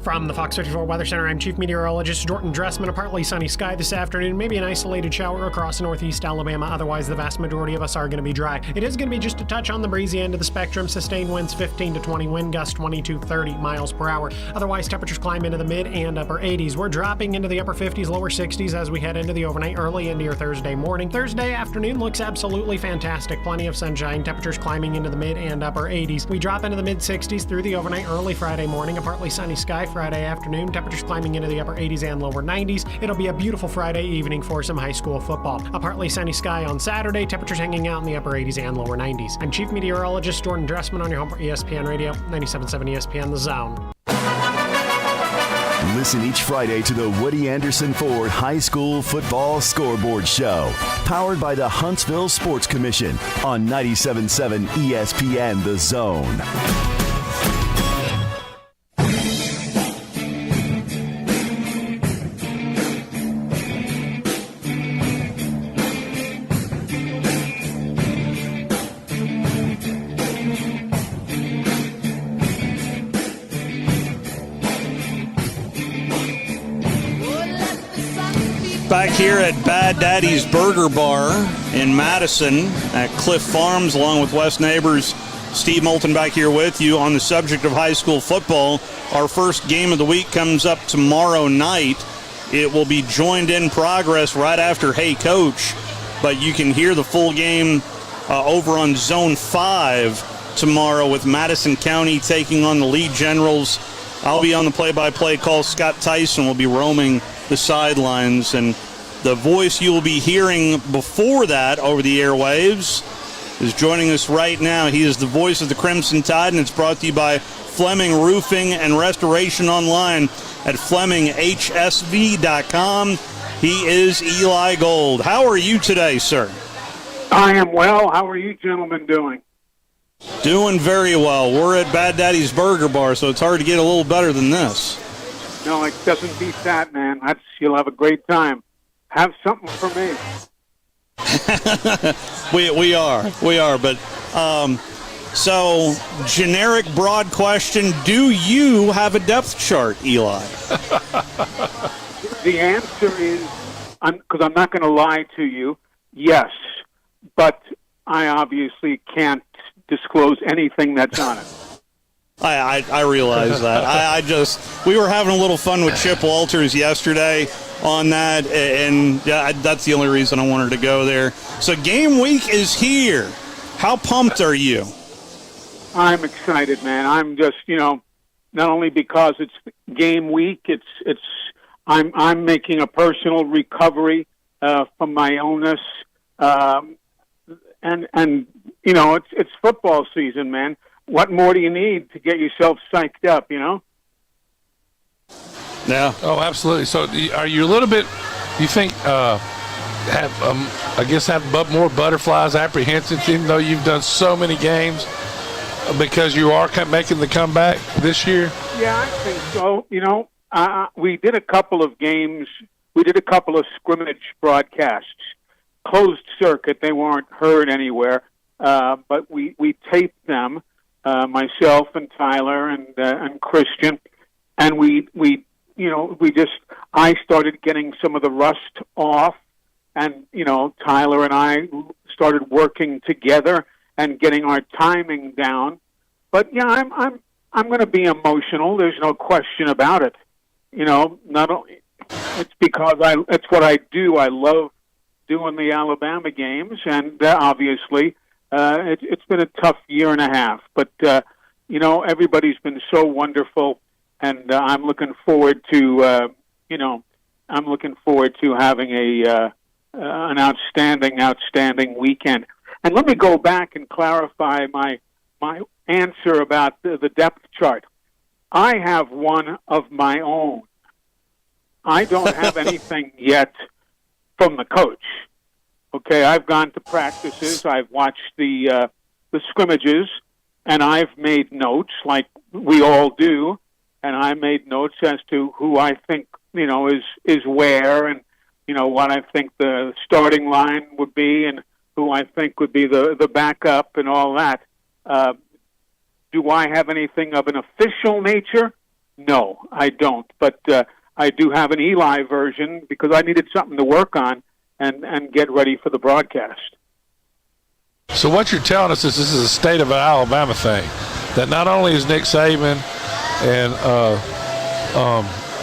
V: From the Fox 54 Weather Center, I'm Chief Meteorologist Jordan Dressman. A partly sunny sky this afternoon, maybe an isolated shower across northeast Alabama. Otherwise, the vast majority of us are going to be dry. It is going to be just a touch on the breezy end of the spectrum. Sustained winds 15 to 20, wind gusts 20 to 30 miles per hour. Otherwise, temperatures climb into the mid and upper 80s. We're dropping into the upper 50s, lower 60s as we head into the overnight, early into your Thursday morning. Thursday afternoon looks absolutely fantastic. Plenty of sunshine, temperatures climbing into the mid and upper 80s. We drop into the mid 60s through the overnight, early Friday morning. A partly sunny sky Friday afternoon. Temperatures climbing into the upper 80s and lower 90s. It'll be a beautiful Friday evening for some high school football. A partly sunny sky on Saturday. Temperatures hanging out in the upper 80s and lower 90s. I'm Chief Meteorologist Jordan Dressman on your home for ESPN Radio, 97.7 ESPN The Zone.
A: Listen each Friday to the Woody Anderson Ford High School Football Scoreboard Show, powered by the Huntsville Sports Commission on 97.7 ESPN The Zone.
B: Back here at Bad Daddy's Burger Bar in Madison at Cliff Farms, along with West Neighbors. Steve Moulton back here with you on the subject of high school football. Our first game of the week comes up tomorrow night. It will be joined in progress right after Hey Coach, but you can hear the full game over on Zone 5 tomorrow with Madison County taking on the Lee Generals. I'll be on the play-by-play call. Scott Tyson will be roaming the sidelines, and the voice you will be hearing before that over the airwaves is joining us right now. He is the voice of the Crimson Tide, and it's brought to you by Fleming Roofing and Restoration online at FlemingHSV.com. He is Eli Gold. How are you today, sir?
W: I am well. How are you gentlemen doing?
B: Doing very well. We're at Bad Daddy's Burger Bar, so it's hard to get a little better than this.
W: No, it doesn't beat that, man. You'll have a great time. Have something for me.
B: We are. But so generic, broad question: do you have a depth chart, Eli?
W: The answer is, because I'm not going to lie to you, yes, but I obviously can't disclose anything that's on it.
B: I realize that. We were having a little fun with Chip Walters yesterday on that, and that's the only reason I wanted to go there. So game week is here. How pumped are you?
W: I'm excited, man. I'm just, not only because it's game week, I'm making a personal recovery from my illness. And you know, it's football season, man. What more do you need to get yourself psyched up, you know?
B: Yeah.
C: Oh, absolutely. So are you a little bit, you think, have more butterflies, apprehensions, even though you've done so many games, because you are making the comeback this year?
W: Yeah, I think so. You know, we did a couple of games. We did a couple of scrimmage broadcasts, closed circuit. They weren't heard anywhere, but we taped them, myself and Tyler and Christian, and I started getting some of the rust off, and you know, Tyler and I started working together and getting our timing down. But yeah, I'm going to be emotional. There's no question about it. You know, not only it's because it's what I do. I love doing the Alabama games, and obviously it's been a tough year and a half. But you know, everybody's been so wonderful, and I'm looking forward to having an outstanding weekend. And let me go back and clarify my answer about the depth chart. I have one of my own. I don't have anything yet from the coach. Okay, I've gone to practices, I've watched the scrimmages, and I've made notes like we all do, and I made notes as to who I think, you know, is where, and you know what I think the starting line would be, and who I think would be the backup, and all that. Do I have anything of an official nature? No, I don't. But I do have an Eli version because I needed something to work on and get ready for the broadcast.
C: So what you're telling us is this is a state of Alabama thing, that not only is Nick Saban and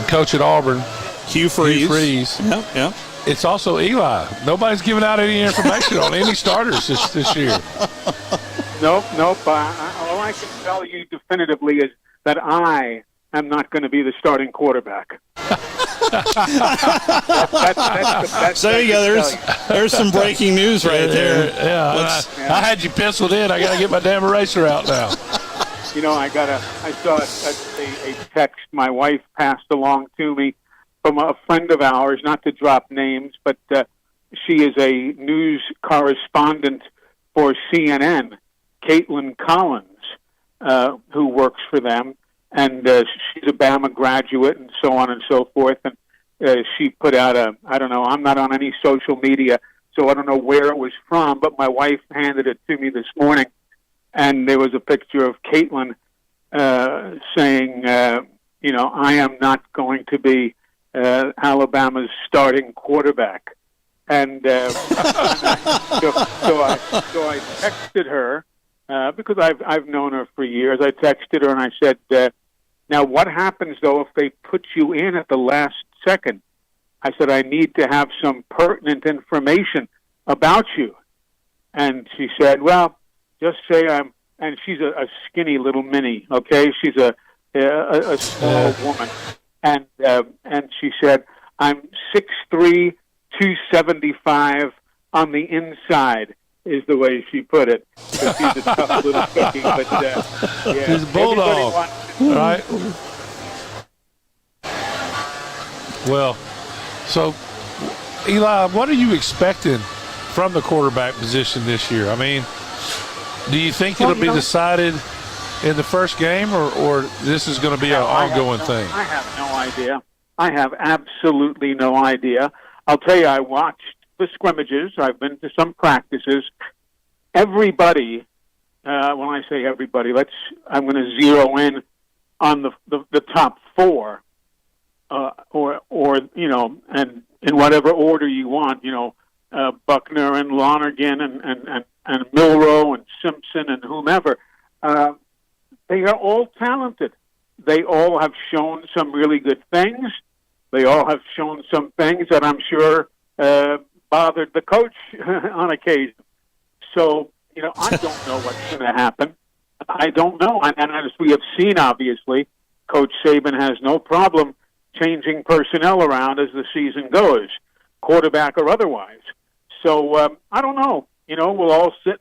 C: coach at Auburn, Hugh Freeze.
B: Yeah.
C: It's also Eli. Nobody's giving out any information on any starters this year.
W: Nope. All I can tell you definitively is that I am not going to be the starting quarterback.
B: There you go. There's some breaking news right there.
C: Yeah, I had you penciled in. I got to get my damn eraser out now.
W: You know, I saw a text my wife passed along to me from a friend of ours, not to drop names, but she is a news correspondent for CNN, Caitlin Collins, who works for them, and she's a Bama graduate and so on and so forth. And she put out I don't know, I'm not on any social media, so I don't know where it was from, but my wife handed it to me this morning, and there was a picture of Caitlin saying, you know, I am not going to be Alabama's starting quarterback. And so I texted her, because I've known her for years. I texted her and I said, now what happens, though, if they put you in at the last second? I said, I need to have some pertinent information about you. And she said, well, just say I'm, and she's a skinny little mini, okay? She's a small woman. And she said, I'm 6'3", 275 on the inside, is the way she put it. So she's a tough little cookie, but yeah.
C: She's a bulldog, right? Well, so Eli, what are you expecting from the quarterback position this year? I mean, do you think it'll be decided in the first game, or this is going to be an ongoing thing?
W: I have no idea. I have absolutely no idea. I'll tell you, I watched the scrimmages. I've been to some practices. Everybody, when I say everybody, I'm going to zero in on the top four, or you know, and in whatever order you want. You know, Buckner and Lonergan and Milroe and Simpson and whomever. They are all talented. They all have shown some really good things. They all have shown some things that I'm sure bothered the coach on occasion. So, you know, I don't know what's going to happen. I don't know. And as we have seen, obviously, Coach Saban has no problem changing personnel around as the season goes, quarterback or otherwise. So I don't know. We'll all sit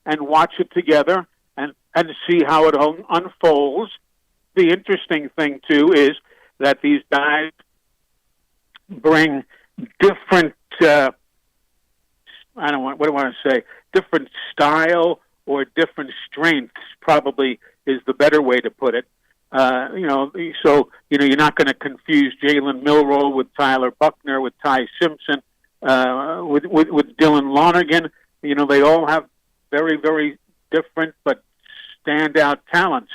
W: and watch it together and see how it unfolds. The interesting thing, too, is that these guys bring different, what do I want to say, different style or different strengths probably is the better way to put it. So you're not going to confuse Jalen Milroe with Tyler Buckner, with Ty Simpson, with Dylan Lonergan. They all have very, very different but standout talents.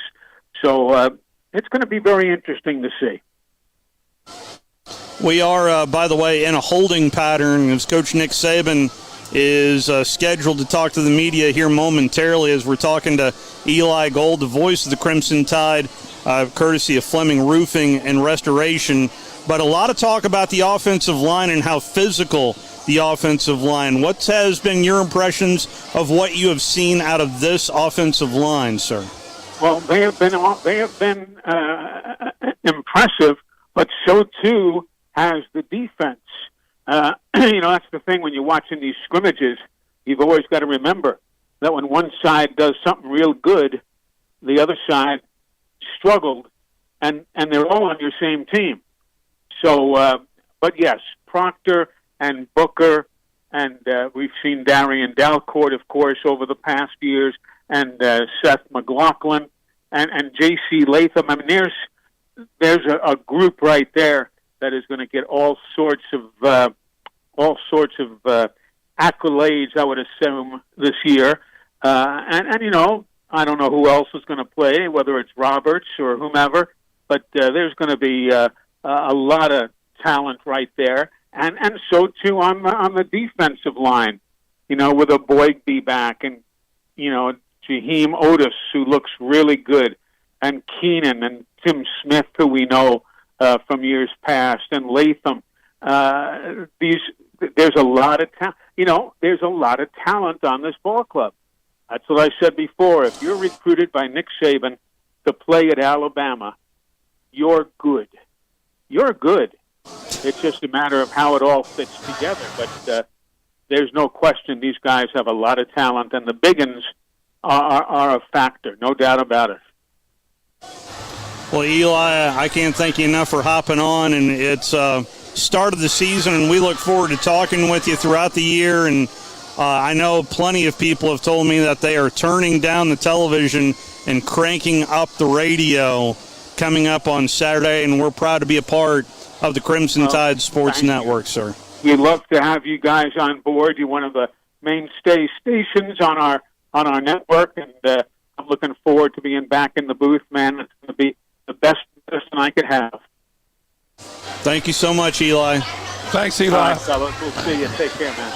W: So it's going to be very interesting to see.
B: We are, by the way, in a holding pattern as Coach Nick Saban is scheduled to talk to the media here momentarily as we're talking to Eli Gold, the voice of the Crimson Tide, courtesy of Fleming Roofing and Restoration. But a lot of talk about the offensive line and how physical the offensive line. What has been your impressions of what you have seen out of this offensive line, sir?
W: Well, they have been impressive, but so too has the defense. That's the thing when you're watching these scrimmages. You've always got to remember that when one side does something real good, the other side struggled, and they're all on your same team. So, but yes, Proctor and Booker, and we've seen Darian Dalcourt, of course, over the past years, and Seth McLaughlin, and J.C. Latham. I mean, there's a group right there that is going to get all sorts of accolades, I would assume, this year. And I don't know who else is going to play, whether it's Roberts or whomever, but there's going to be a lot of talent right there. And so, too, on the defensive line, with a Boygby back and, Jaheim Otis, who looks really good, and Keenan and Tim Smith, who we know from years past, and Latham. There's a lot of there's a lot of talent on this ball club. That's what I said before. If you're recruited by Nick Saban to play at Alabama, you're good. You're good. It's just a matter of how it all fits together. But there's no question these guys have a lot of talent, and the big uns are a factor, no doubt about it.
B: Well, Eli, I can't thank you enough for hopping on, and it's start of the season, and we look forward to talking with you throughout the year. And I know plenty of people have told me that they are turning down the television and cranking up the radio coming up on Saturday, and we're proud to be a part of the Crimson Tide Sports Network, sir.
W: We'd love to have you guys on board. You're one of the mainstay stations on our network, and I'm looking forward to being back in the booth, man. It's going to be the best medicine I could have.
B: Thank you so much, Eli.
C: Thanks, Eli.
W: All right, fellas. We'll see you. Take care, man.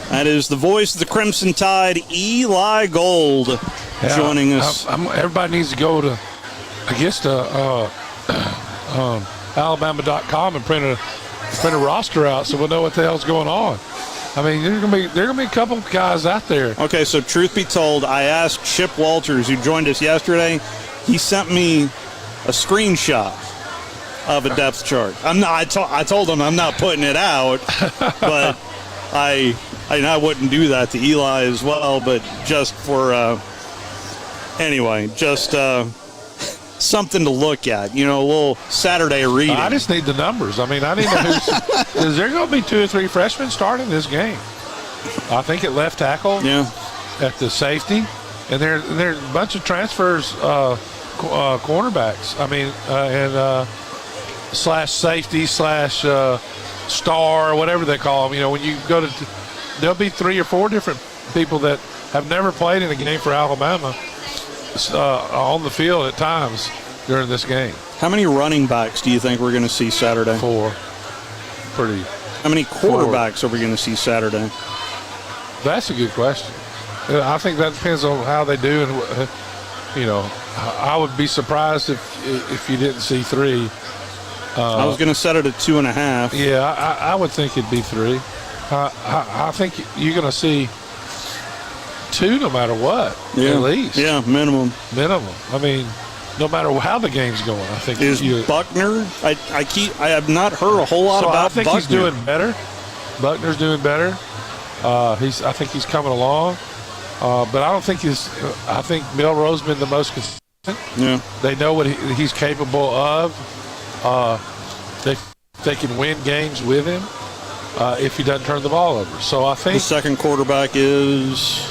B: That is the voice of the Crimson Tide, Eli Gold, joining us.
C: Everybody needs to go to, I guess, Alabama.com and print a roster out so we'll know what the hell's going on. I mean, there are gonna be a couple of guys out there.
B: Okay, so truth be told, I asked Chip Walters, who joined us yesterday. He sent me a screenshot of a depth chart. I told him I'm not putting it out, but I wouldn't do that to Eli as well. But just for something to look at, a little Saturday reading.
C: I just need the numbers. I mean, I need to know is there going to be 2 or 3 freshmen starting this game? I think at left tackle.
B: Yeah.
C: At the safety, and there's a bunch of transfers, cornerbacks. I mean, and slash safety slash star, whatever they call them. When you go to, there'll be 3 or 4 different people that have never played in a game for Alabama on the field at times during this game.
B: How many running backs do you think we're going to see Saturday?
C: 4.
B: How many quarterbacks are we going to see Saturday?
C: That's a good question. I think that depends on how they do, and I would be surprised if you didn't see 3.
B: I was going to set it at 2.5.
C: Yeah, I would think it'd be 3. I think you're going to see 2 no matter what, at least.
B: Yeah, minimum.
C: I mean, no matter how the game's going, I think.
B: Is Buckner? I have not heard a whole lot about Buckner.
C: I think he's doing better. Buckner's doing better. I think he's coming along, but I don't think I think Milroe's been the most consistent.
B: Yeah,
C: they know what he's capable of. They can win games with him if he doesn't turn the ball over. So I think
B: the second quarterback is.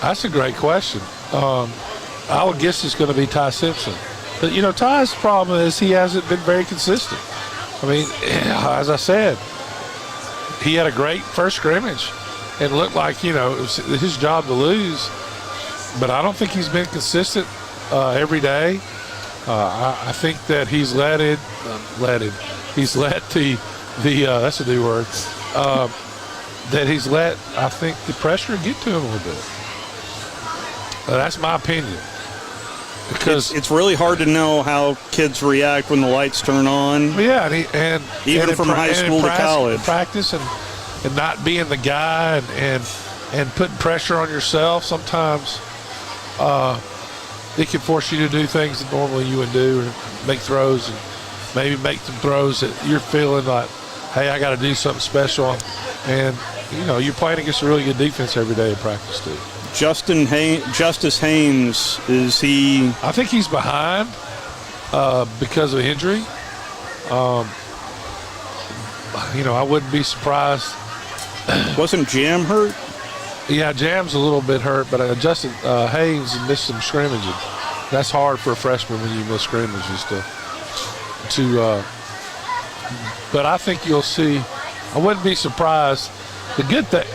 C: That's a great question. I would guess it's going to be Ty Simpson. But, Ty's problem is he hasn't been very consistent. I mean, as I said, he had a great first scrimmage and looked like, it was his job to lose. But I don't think he's been consistent every day. I think that he's he's let the that's a new word, that he's let, I think, the pressure get to him a little bit. That's my opinion. Because
B: it's really hard to know how kids react when the lights turn on.
C: Yeah, and
B: even from high school to college,
C: practice and not being the guy and putting pressure on yourself. Sometimes it can force you to do things that normally you would do, or make throws, and maybe make some throws that you're feeling like, hey, I got to do something special. And you're playing against a really good defense every day in practice too.
B: Justice Haynes, is he?
C: I think he's behind because of injury. I wouldn't be surprised.
B: Wasn't Jam hurt?
C: Yeah, Jam's a little bit hurt, but Justin Haynes missed some scrimmaging. That's hard for a freshman when you miss scrimmages but I think you'll see. I wouldn't be surprised. The good thing,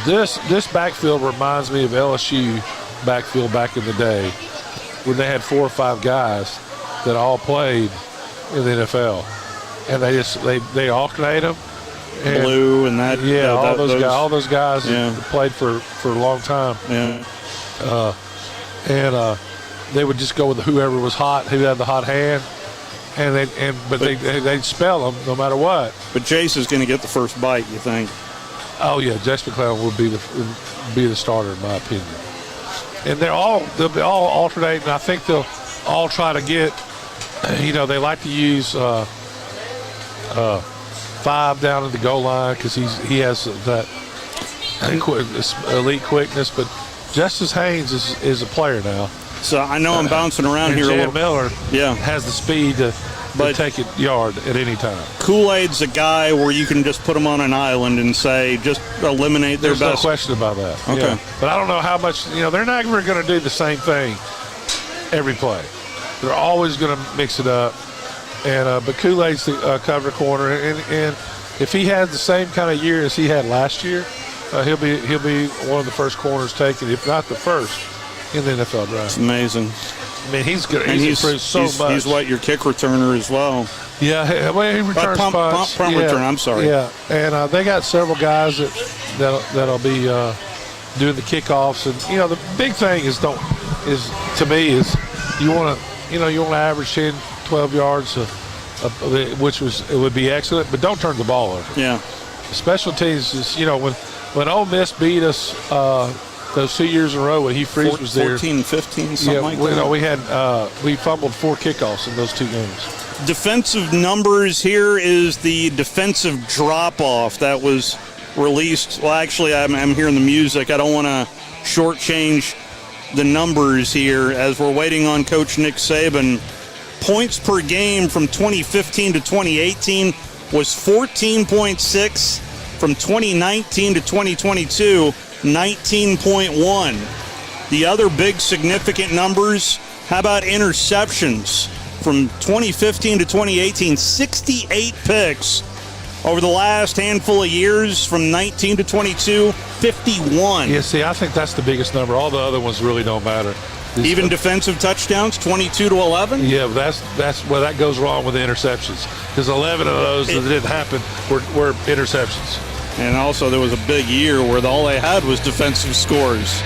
C: this backfield reminds me of LSU backfield back in the day when they had 4 or 5 guys that all played in the NFL, and they alternate them. And,
B: Blue and that.
C: Yeah, all those guys that played for a long time.
B: Yeah.
C: They would just go with whoever was hot, who had the hot hand. But they'd spell them no matter what.
B: But Jace is going to get the first bite, you think?
C: Oh yeah, Jace McClellan will be the starter in my opinion. And they'll be all alternating. I think they'll all try to get. They like to use 5 down at the goal line because he has that elite quickness. But Justice Haynes is a player now.
B: So I know I'm bouncing around here a little.
C: Miller has the speed to take it yard at any time.
B: Kool-Aid's a guy where you can just put him on an island and say, just eliminate their best.
C: There's no question about that.
B: Okay.
C: Yeah. But I don't know how much, they're not ever going to do the same thing every play. They're always going to mix it up. But Kool-Aid's the cover corner. And if he has the same kind of year as he had last year, he'll be one of the first corners taken, if not the first, in the NFL draft.
B: It's amazing.
C: I mean, he's good. He's improved so much.
B: He's your kick returner as well.
C: Yeah, well, he returns punts.
B: Punt return, I'm sorry.
C: Yeah, and they got several guys that'll be doing the kickoffs. And, the big thing is to me you want to average 10, 12 yards, which would be excellent, but don't turn the ball over.
B: Yeah.
C: Special teams is, when Ole Miss beat us those 2 years in a row when Hugh Freeze was there.
B: 14, 15, something like that.
C: We fumbled 4 kickoffs in those 2 games.
B: Defensive numbers, here is the defensive drop-off that was released. Well, actually, I'm hearing the music. I don't want to shortchange the numbers here as we're waiting on Coach Nick Saban. Points per game from 2015 to 2018 was 14.6. From 2019 to 2022, 19.1. The other big significant numbers, how about interceptions? From 2015 to 2018, 68 picks. Over the last handful of years, from 19 to 22, 51.
C: Yeah, see, I think that's the biggest number. All the other ones really don't matter.
B: Even defensive touchdowns, 22 to 11?
C: Yeah, that's where that goes wrong with the interceptions. Because 11 of those that didn't happen were interceptions.
B: And also there was a big year where all they had was defensive scores.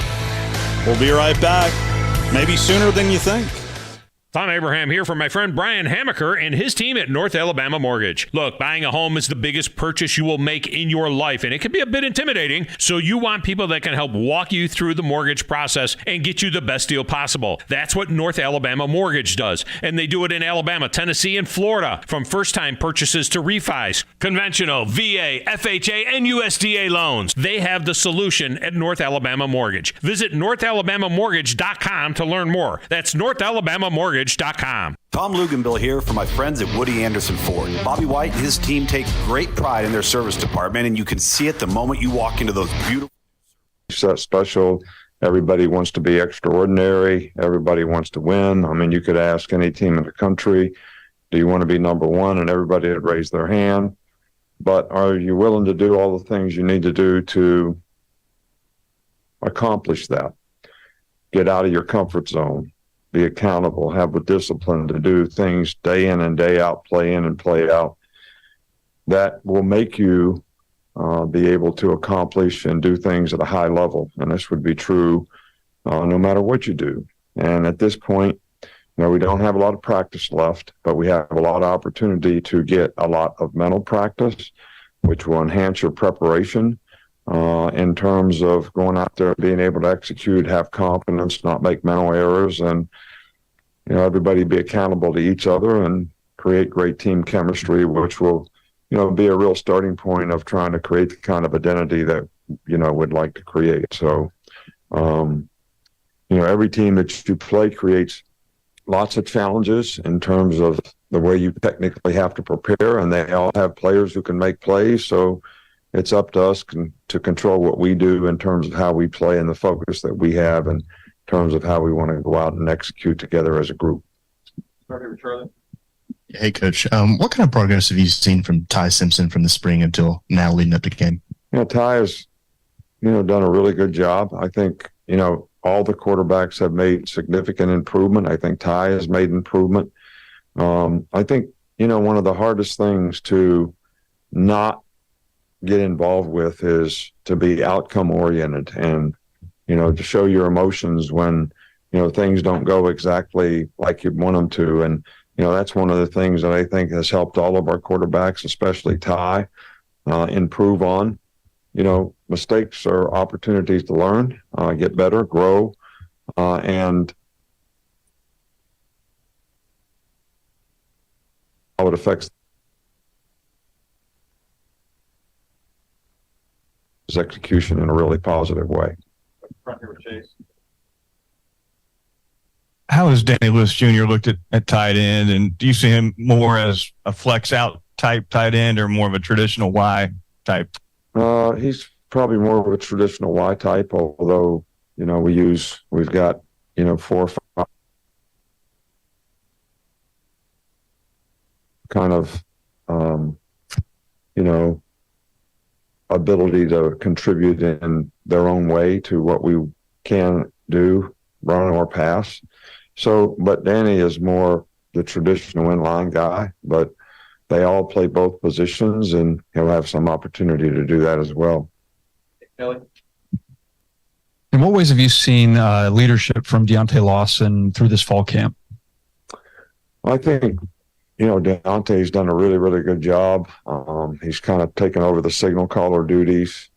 B: We'll be right back. Maybe sooner than you think.
T: Thom Abraham here from my friend Brian Hamaker and his team at North Alabama Mortgage. Look, buying a home is the biggest purchase you will make in your life, and it can be a bit intimidating, so you want people that can help walk you through the mortgage process and get you the best deal possible. That's what North Alabama Mortgage does, and they do it in Alabama, Tennessee, and Florida, from first-time purchases to refis, conventional, VA, FHA, and USDA loans. They have the solution at North Alabama Mortgage. Visit NorthAlabamaMortgage.com to learn more. That's NorthAlabamaMortgage.com.
E: Tom Luganbill here for my friends at Woody Anderson Ford. Bobby White and his team take great pride in their service department, and you can see it the moment you walk into those beautiful...
F: Set special. Everybody wants to be extraordinary. Everybody wants to win. I mean, you could ask any team in the country, do you want to be number one? And everybody would raise their hand. But are you willing to do all the things you need to do to accomplish that? Get out of your comfort zone. Be accountable, have the discipline to do things day in and day out, play in and play out. That will make you be able to accomplish and do things at a high level. And this would be true no matter what you do. And at this point, we don't have a lot of practice left, but we have a lot of opportunity to get a lot of mental practice, which will enhance your preparation in terms of going out there, being able to execute, have confidence, not make mental errors, and everybody be accountable to each other and create great team chemistry, which will be a real starting point of trying to create the kind of identity that would like to create. So every team that you play creates lots of challenges in terms of the way you technically have to prepare, and they all have players who can make plays. So it's up to us to control what we do in terms of how we play and the focus that we have in terms of how we want to go out and execute together as a group.
G: Hey, Coach. What kind of progress have you seen from Ty Simpson from the spring until now leading up to game?
F: Ty has, done a really good job. I think, all the quarterbacks have made significant improvement. I think Ty has made improvement. I think, one of the hardest things to not get involved with is to be outcome oriented and, to show your emotions when, things don't go exactly like you want them to. And, that's one of the things that I think has helped all of our quarterbacks, especially Ty, improve on. Mistakes are opportunities to learn, get better, grow, and how it affects his execution in a really positive way.
G: How has Danny Lewis Jr. looked at tight end, and do you see him more as a flex out type tight end or more of a traditional Y type?
F: He's probably more of a traditional Y type, although, we've got, 4 or 5 kind of, ability to contribute in their own way to what we can do, run or pass. So, but Danny is more the traditional inline guy, but they all play both positions, and he'll have some opportunity to do that as well.
X: Kelly? In what ways have you seen leadership from Deontay Lawson through this fall camp?
F: I think, Deontay's done a really, really good job. He's kind of taken over the signal caller duties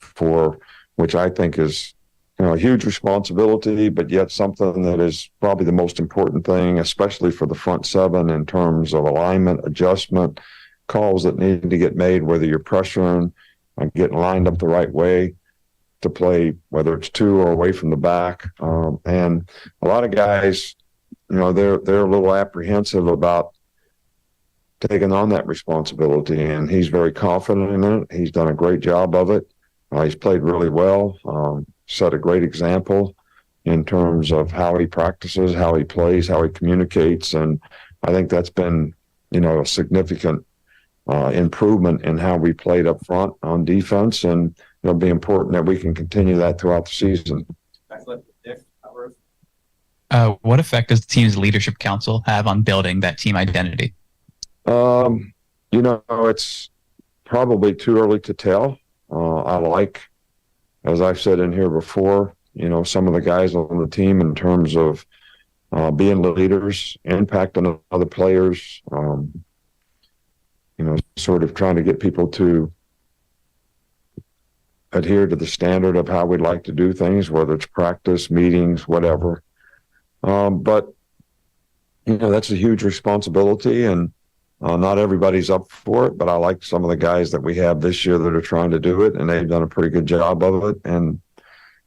F: for which I think is, a huge responsibility, but yet something that is probably the most important thing, especially for the front seven in terms of alignment, adjustment, calls that need to get made, whether you're pressuring and getting lined up the right way to play, whether it's to or away from the back. And a lot of guys, they're a little apprehensive about taking on that responsibility, and he's very confident in it. He's done a great job of it. He's played really well, set a great example in terms of how he practices, how he plays, how he communicates, and I think that's been, a significant improvement in how we played up front on defense, and it'll be important that we can continue that throughout the season.
Y: What effect does the team's leadership council have on building that team identity?
F: It's probably too early to tell. I like, as I've said in here before, some of the guys on the team in terms of, being leaders, impacting other players, sort of trying to get people to adhere to the standard of how we'd like to do things, whether it's practice, meetings, whatever. But that's a huge responsibility, and not everybody's up for it, but I like some of the guys that we have this year that are trying to do it, and they've done a pretty good job of it.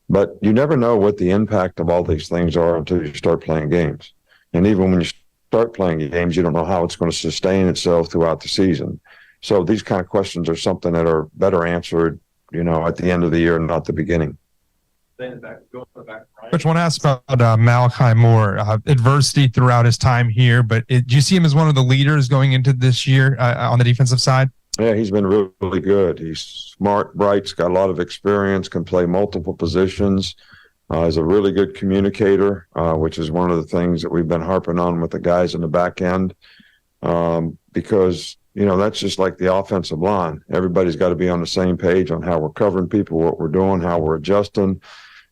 F: But you never know what the impact of all these things are until you start playing games. And even when you start playing games, you don't know how it's going to sustain itself throughout the season. So these kind of questions are something that are better answered, at the end of the year, not the beginning.
J: Coach, I want to ask about Malachi Moore. Adversity throughout his time here, but do you see him as one of the leaders going into this year on the defensive side?
F: Yeah, he's been really, really good. He's smart, bright, got a lot of experience, can play multiple positions. Is a really good communicator, which is one of the things that we've been harping on with the guys in the back end, because that's just like the offensive line. Everybody's got to be on the same page on how we're covering people, what we're doing, how we're adjusting.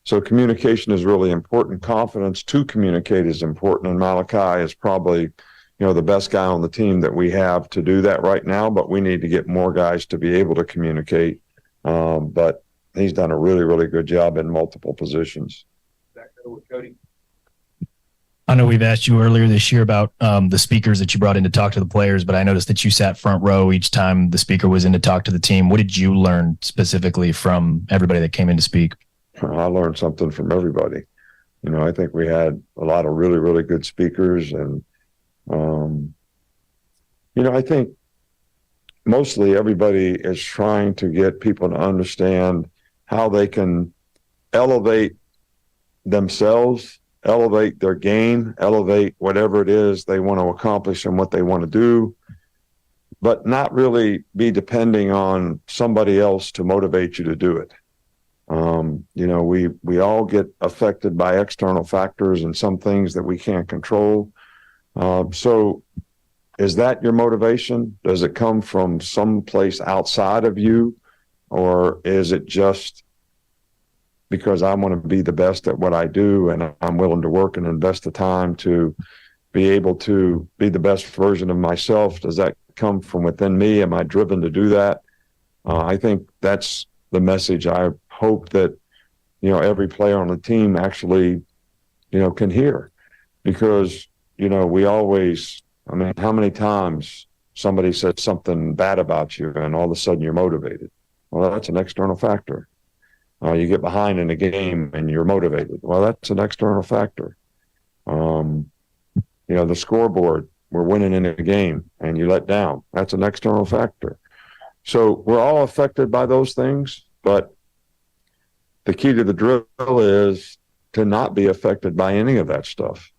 F: So communication is really important. Confidence to communicate is important, and Malachi is probably the best guy on the team that we have to do that right now, but we need to get more guys to be able to communicate. But he's done a really, really good job in multiple positions.
K: I know we've asked you earlier this year about the speakers that you brought in to talk to the players, but I noticed that you sat front row each time the speaker was in to talk to the team. What did you learn specifically from everybody that came in to speak?
F: I learned something from everybody. I think we had a lot of really, really good speakers, and I think mostly everybody is trying to get people to understand how they can elevate themselves, elevate their game, elevate whatever it is they want to accomplish and what they want to do, but not really be depending on somebody else to motivate you to do it. We all get affected by external factors and some things that we can't control. So is that your motivation? Does it come from someplace outside of you? Or is it just because I want to be the best at what I do and I'm willing to work and invest the time to be able to be the best version of myself? Does that come from within me? Am I driven to do that? I think that's the message I hope that, every player on the team actually, can hear. Because, we always, how many times somebody said something bad about you and all of a sudden you're motivated? Well, that's an external factor. You get behind in a game and you're motivated. Well, that's an external factor. The scoreboard, we're winning in a game and you let down. That's an external factor. So we're all affected by those things, but the key to the drill is to not be affected by any of that stuff.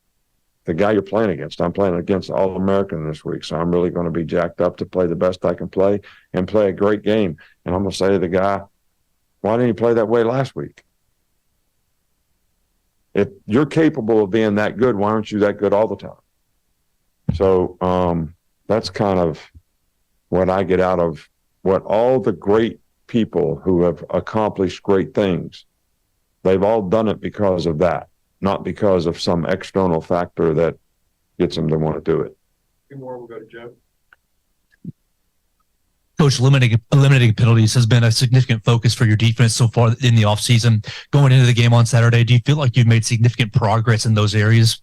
F: The guy you're playing against, I'm playing against All-American this week, so I'm really going to be jacked up to play the best I can play and play a great game. And I'm going to say to the guy, why didn't you play that way last week? If you're capable of being that good, why aren't you that good all the time? So that's kind of what I get out of what all the great people who have accomplished great things, they've all done it because of that, not because of some external factor that gets them to want to do it.
J: Two more, we'll go to Joe.
L: Coach, eliminating penalties has been a significant focus for your defense so far in the offseason. Going into the game on Saturday, do you feel like you've made significant progress in those areas?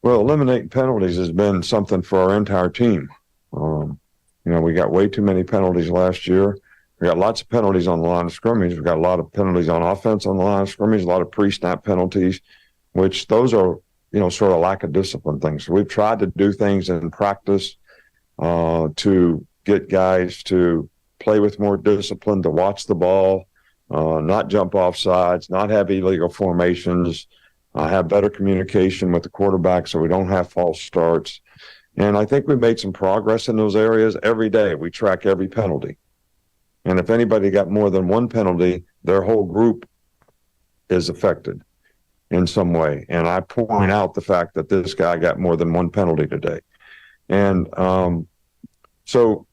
F: Well, eliminating penalties has been something for our entire team. We got way too many penalties last year. We got lots of penalties on the line of scrimmage. We got a lot of penalties on offense on the line of scrimmage, a lot of pre-snap penalties, which those are, sort of lack of discipline things. So we've tried to do things in practice to get guys to play with more discipline, to watch the ball, not jump off sides, not have illegal formations, have better communication with the quarterback so we don't have false starts. And I think we've made some progress in those areas. Every day we track every penalty. And if anybody got more than one penalty, their whole group is affected in some way. And I point out the fact that this guy got more than one penalty today. And so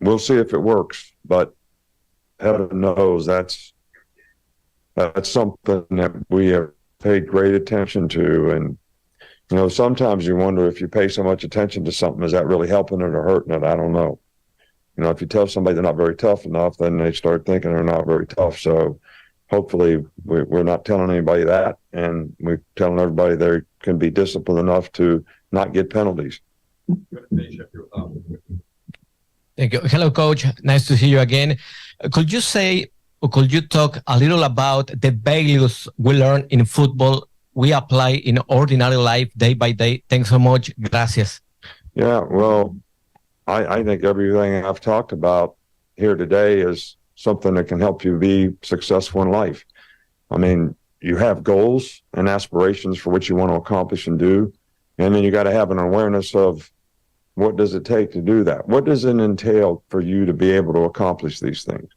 F: we'll see if it works, but heaven knows that's something that we have paid great attention to. And Sometimes you wonder if you pay so much attention to something, is that really helping it or hurting it? I don't know. If you tell somebody they're not very tough enough, then they start thinking they're not very tough. So hopefully we're not telling anybody that, and we're telling everybody they can be disciplined enough to not get penalties.
D: Thank you. Hello, Coach. Nice to see you again. Could you talk a little about the values we learn in football we apply in ordinary life day by day? Thanks so much. Gracias.
F: Yeah, well, I think everything I've talked about here today is something that can help you be successful in life. I mean, you have goals and aspirations for what you want to accomplish and do, and then you got to have an awareness of what does it take to do that? What does it entail for you to be able to accomplish these things?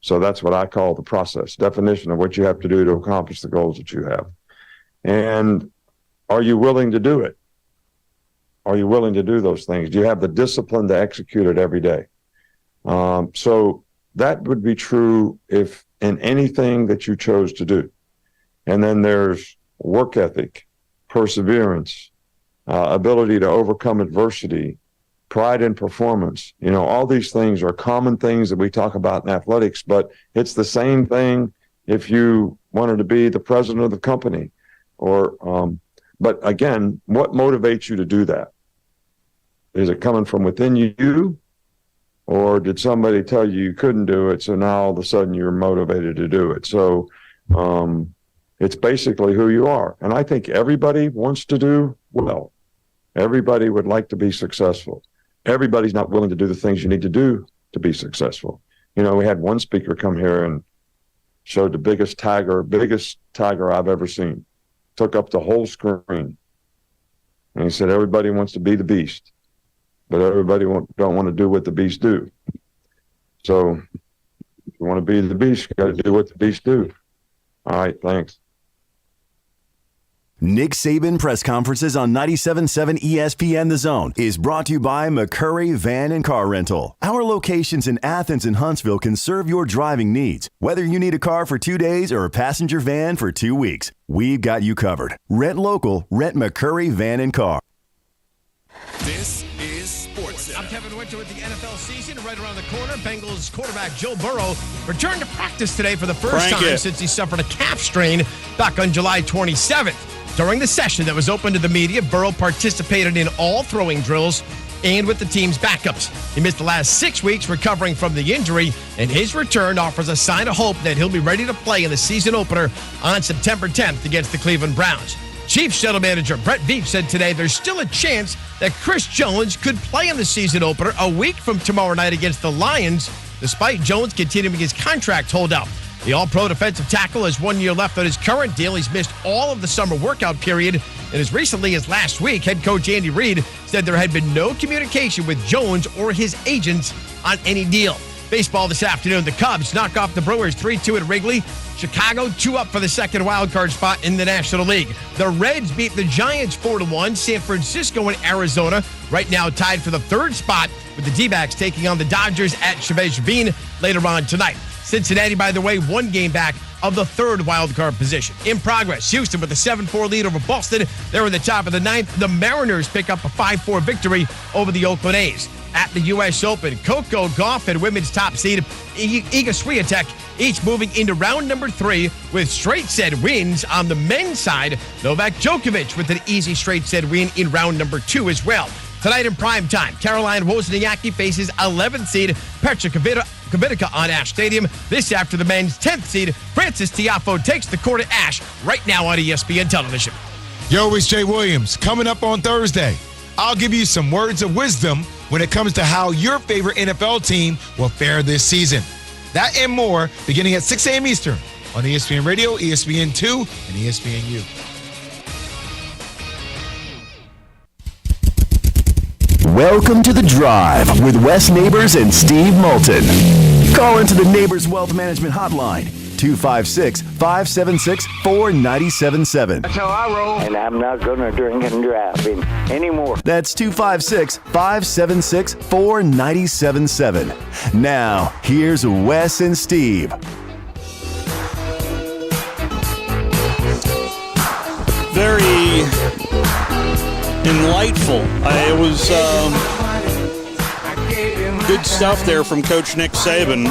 F: So that's what I call the process, definition of what you have to do to accomplish the goals that you have. And are you willing to do it? Are you willing to do those things? Do you have the discipline to execute it every day? So that would be true if in anything that you chose to do. And then there's work ethic, perseverance, ability to overcome adversity, pride in performance. All these things are common things that we talk about in athletics, but it's the same thing if you wanted to be the president of the company. But again, what motivates you to do that? Is it coming from within you, or did somebody tell you couldn't do it, so now all of a sudden you're motivated to do it? So it's basically who you are. And I think everybody wants to do well. Everybody would like to be successful. Everybody's not willing to do the things you need to do to be successful. We had one speaker come here and showed the biggest tiger I've ever seen. Took up the whole screen. And he said, everybody wants to be the beast, but everybody don't want to do what the beast do. So if you want to be the beast, you got to do what the beast do. All right, thanks.
A: Nick Saban press conferences on 97.7 ESPN The Zone is brought to you by McCurry Van and Car Rental. Our locations in Athens and Huntsville can serve your driving needs. Whether you need a car for 2 days or a passenger van for 2 weeks, we've got you covered. Rent local, rent McCurry Van and Car.
M: This is Sports.
N: I'm Kevin Winter with the NFL season right around the corner. Bengals quarterback Joe Burrow returned to practice today for the first time since he suffered a calf strain back on July 27th. During the session that was open to the media, Burrow participated in all throwing drills and with the team's backups. He missed the last 6 weeks recovering from the injury, and his return offers a sign of hope that he'll be ready to play in the season opener on September 10th against the Cleveland Browns. Chiefs general manager Brett Veach said today there's still a chance that Chris Jones could play in the season opener a week from tomorrow night against the Lions, despite Jones continuing his contract holdout. The All-Pro defensive tackle has 1 year left on his current deal. He's missed all of the summer workout period. And as recently as last week, head coach Andy Reid said there had been no communication with Jones or his agents on any deal. Baseball this afternoon, the Cubs knock off the Brewers 3-2 at Wrigley. Chicago 2-up for the second wildcard spot in the National League. The Reds beat the Giants 4-1. San Francisco and Arizona right now tied for the third spot, with the D-backs taking on the Dodgers at Chavez Ravine later on tonight. Cincinnati, by the way, 1 game back of the third wildcard position. In progress, Houston with a 7-4 lead over Boston. They're in the top of the ninth. The Mariners pick up a 5-4 victory over the Oakland A's. At the U.S. Open, Coco Gauff and women's top seed Iga Swiatek each moving into round number 3 with straight set wins. On the men's side, Novak Djokovic with an easy straight set win in round number 2 as well. Tonight in prime time, Caroline Wozniacki faces 11th seed Petra Kvitova on Ash Stadium. This after the men's 10th seed Francis Tiafoe takes the court at Ash right now on ESPN television.
O: Yo, it's Jay Williams. Coming up on Thursday, I'll give you some words of wisdom when it comes to how your favorite NFL team will fare this season. That and more beginning at 6 a.m. Eastern on ESPN Radio, ESPN2, and ESPNU.
A: Welcome to The Drive with Wes Neighbors and Steve Moulton. Call into the Neighbors Wealth Management Hotline, 256-576-4977.
P: That's how I roll. And I'm not going to drink and drive anymore.
A: That's 256-576-4977. Now, here's Wes and Steve.
B: Delightful. It was good stuff there from Coach Nick Saban.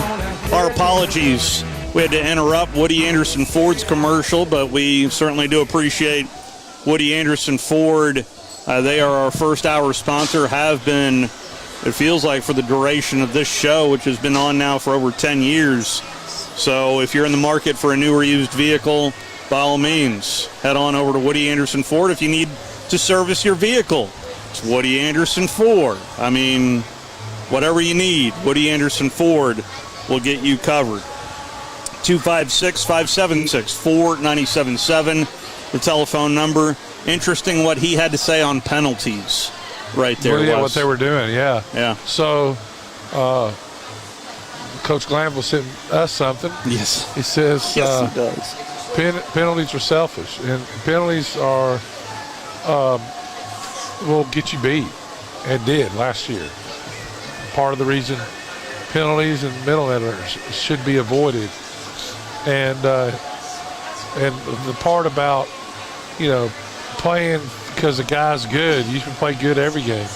B: Our apologies. We had to interrupt Woody Anderson Ford's commercial, but we certainly do appreciate Woody Anderson Ford. They are our first hour sponsor, have been, it feels like, for the duration of this show, which has been on now for over 10 years. So if you're in the market for a new or used vehicle, by all means, head on over to Woody Anderson Ford if you need to service your vehicle. It's Woody Anderson Ford. I mean, whatever you need, Woody Anderson Ford will get you covered. 256-576-4977, the telephone number. Interesting what he had to say on penalties right there.
C: Well, yeah, what they were doing, yeah.
B: Yeah.
C: So, Coach Glanville sent us something.
B: Yes.
C: He says,
B: yes, he does.
C: Penalties are selfish, and penalties are will get you beat, and did last year. Part of the reason penalties and mental errors should be avoided, and the part about, you know, playing because the guy's good, you should play good every game.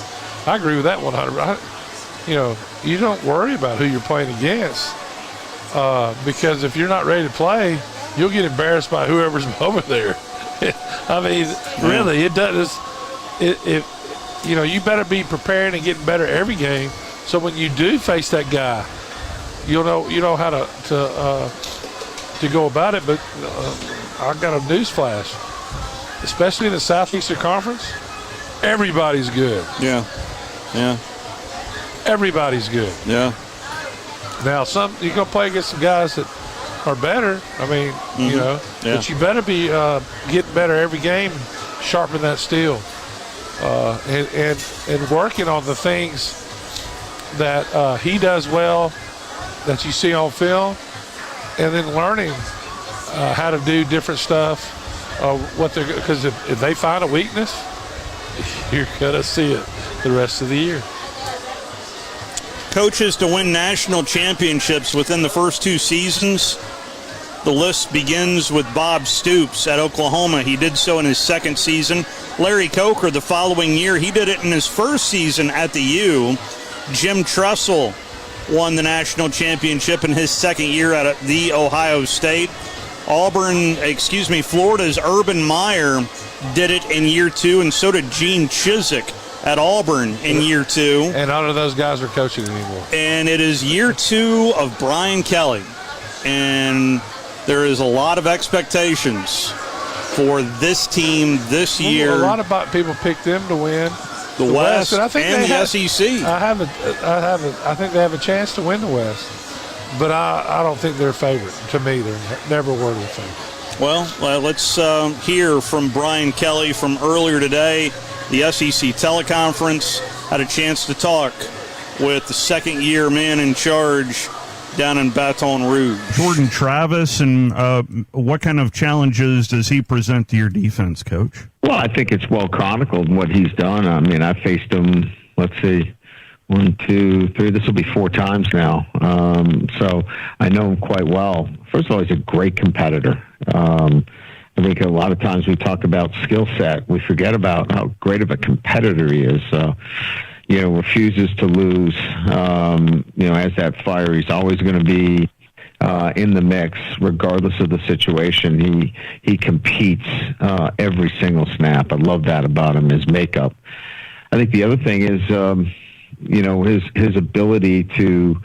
C: I agree with that 100%. You know, you don't worry about who you're playing against, because if you're not ready to play, you'll get embarrassed by whoever's over there. I mean, really, it does. You know, you better be preparing and getting better every game, so when you do face that guy, you know how to go about it. But I got a news flash, especially in the Southeastern Conference, everybody's good.
B: Yeah.
C: Everybody's good.
B: Yeah.
C: Now, you're gonna play against some guys that are better. I mean, you know, but you better be getting better every game, sharpen that steel, and working on the things that he does well, that you see on film, and then learning how to do different stuff. Because if they find a weakness, you're gonna see it the rest of the year.
B: Coaches to win national championships within the first 2 seasons. The list begins with Bob Stoops at Oklahoma. He did so in his second season. Larry Coker the following year. He did it in his first season at the U. Jim Tressel won the national championship in his second year at the Ohio State. Florida's Urban Meyer did it in year 2, and so did Gene Chizik at Auburn in year 2.
C: And none of those guys are coaching anymore.
B: And it is year 2 of Brian Kelly. And there is a lot of expectations for this team this year.
C: A lot of people picked them to win
B: the West and the SEC.
C: I think they have a chance to win the West, but I don't think they're a favorite. To me, they're never were a favorite.
B: Well, let's hear from Brian Kelly from earlier today. The SEC teleconference had a chance to talk with the second-year man in charge down in Baton Rouge.
H: Jordan Travis, and what kind of challenges does he present to your defense, Coach?
I: Well, I think it's well chronicled what he's done. I mean, I faced him, let's see, 1, 2, 3. This will be 4 times now. So I know him quite well. First of all, he's a great competitor. I think a lot of times we talk about skill set. We forget about how great of a competitor he is. Refuses to lose, has that fire. He's always going to be in the mix, regardless of the situation. He competes every single snap. I love that about him, his makeup. I think the other thing is, his ability to,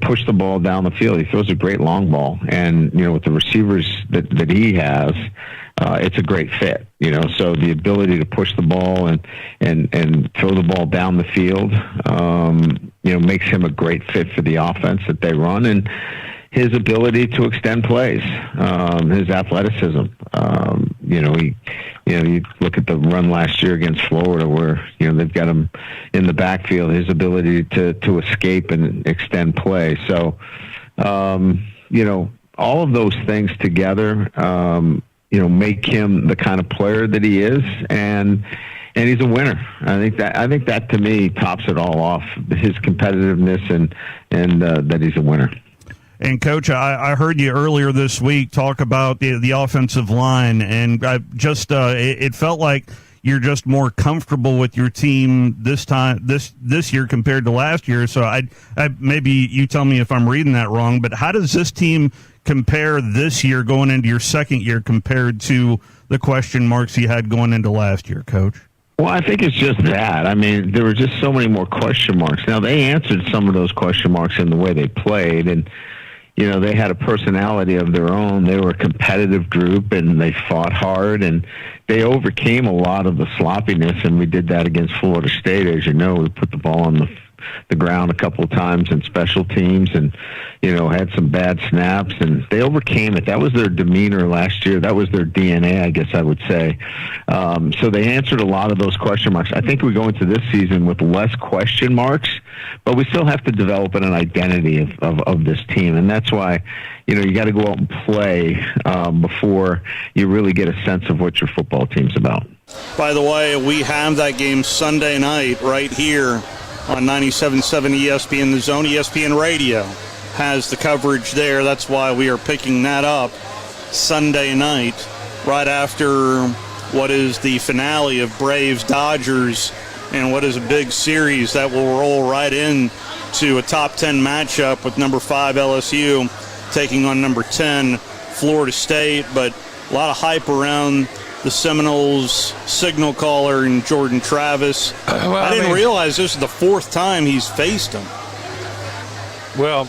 I: push the ball down the field. He throws a great long ball, and with the receivers that he has, it's a great fit. So the ability to push the ball and throw the ball down the field, makes him a great fit for the offense that they run, and his ability to extend plays, his athleticism. You look at the run last year against Florida, where they've got him in the backfield. His ability to escape and extend play. So, all of those things together, make him the kind of player that he is, and he's a winner. I think that to me tops it all off. His competitiveness and that he's a winner.
H: And, Coach, I heard you earlier this week talk about the offensive line, and I just it felt like you're just more comfortable with your team this year compared to last year. So I maybe you tell me if I'm reading that wrong, but how does this team compare this year going into your second year compared to the question marks you had going into last year, Coach?
I: Well, I think it's just that. I mean, there were just so many more question marks. Now, they answered some of those question marks in the way they played, and you know, they had a personality of their own. They were a competitive group, and they fought hard, and they overcame a lot of the sloppiness, and we did that against Florida State. As you know, we put the ball on the ground a couple of times in special teams and, you know, had some bad snaps, and they overcame it. That was their demeanor last year. That was their DNA, I guess I would say. So they answered a lot of those question marks. I think we go into this season with less question marks, but we still have to develop an identity of this team, and that's why, you know, you got to go out and play before you really get a sense of what your football team's about.
B: By the way, we have that game Sunday night right here on 97.7 ESPN The Zone. ESPN Radio has the coverage there. That's why we are picking that up Sunday night, right after what is the finale of Braves-Dodgers, and what is a big series that will roll right in to a top 10 matchup with number 5 LSU taking on number 10 Florida State. But a lot of hype around the Seminoles signal caller and Jordan Travis. I didn't realize this is the 4th time he's faced him.
C: Well,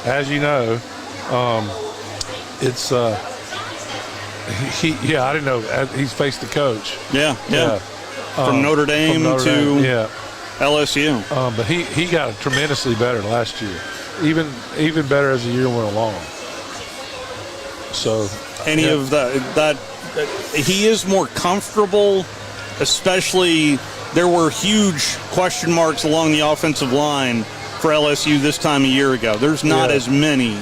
C: as you know, it's I didn't know he's faced the coach. Yeah. From Notre Dame to LSU. But he got tremendously better last year, even better as the year went along. So of that. He is more comfortable, especially there were huge question marks along the offensive line for LSU this time a year ago. There's not as many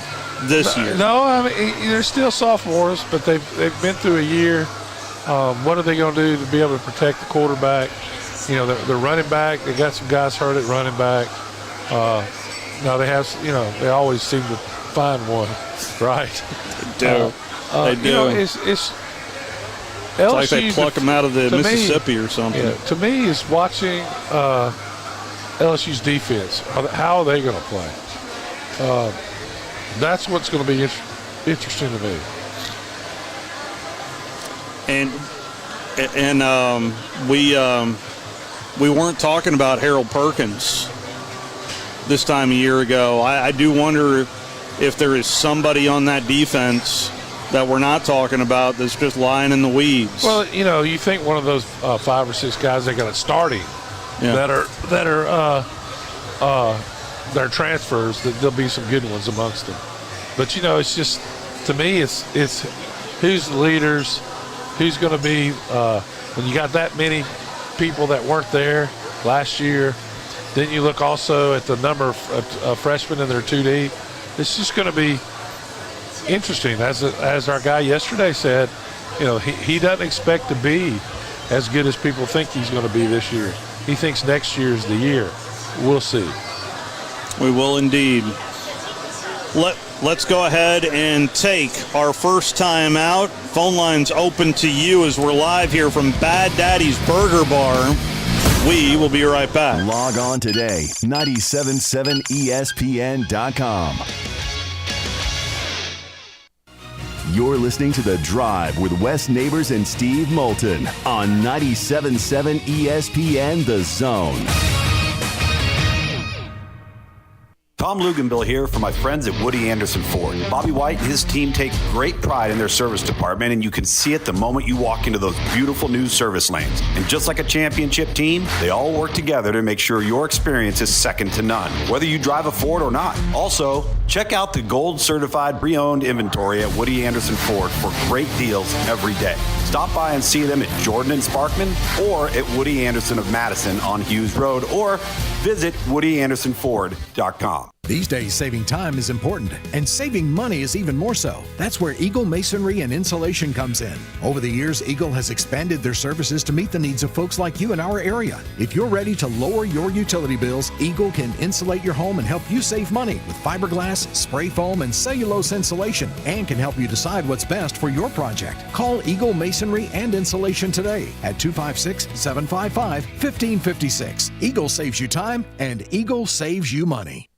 C: this year. No, I mean, they're still sophomores, but they've been through a year. What are they going to do to be able to protect the quarterback? You know, they're running back. They got some guys hurt at running back. Now they have, you know, they always seem to find one, right? They do. They do. You know, it's like they pluck them out of the Mississippi or something. Yeah, to me, is watching LSU's defense. How are they going to play? That's what's going to be interesting to me. And we weren't talking about Harold Perkins this time a year ago. I do wonder if there is somebody on that defense that we're not talking about that's just lying in the weeds. Well, you know, you think one of those 5 or 6 guys they got it starting that are transfers, that there'll be some good ones amongst them. But you know, it's just, to me, it's who's the leaders, who's going to be when you got that many people that weren't there last year. Then you look also at the number of freshmen in their 2 deep. It's just going to be interesting. As our guy yesterday said, you know, he doesn't expect to be as good as people think he's going to be this year. He thinks next year is the year. We'll see. We will indeed. Let's go ahead and take our first time out. Phone lines open to you as we're live here from Bad Daddy's Burger Bar. We will be right back.
A: Log on today, 977ESPN.com. You're listening to The Drive with Wes Neighbors and Steve Moulton on 97.7 ESPN The Zone.
E: Thom Luganbill here for my friends at Woody Anderson Ford. Bobby White and his team take great pride in their service department, and you can see it the moment you walk into those beautiful new service lanes. And just like a championship team, they all work together to make sure your experience is second to none, whether you drive a Ford or not. Also, check out the gold-certified pre-owned inventory at Woody Anderson Ford for great deals every day. Stop by and see them at Jordan and Sparkman or at Woody Anderson of Madison on Hughes Road, or visit WoodyAndersonFord.com.
Q: These days, saving time is important, and saving money is even more so. That's where Eagle Masonry and Insulation comes in. Over the years, Eagle has expanded their services to meet the needs of folks like you in our area. If you're ready to lower your utility bills, Eagle can insulate your home and help you save money with fiberglass, spray foam, and cellulose insulation, and can help you decide what's best for your project. Call Eagle Masonry and Insulation today at 256-755-1556. Eagle saves you time, and Eagle saves you money.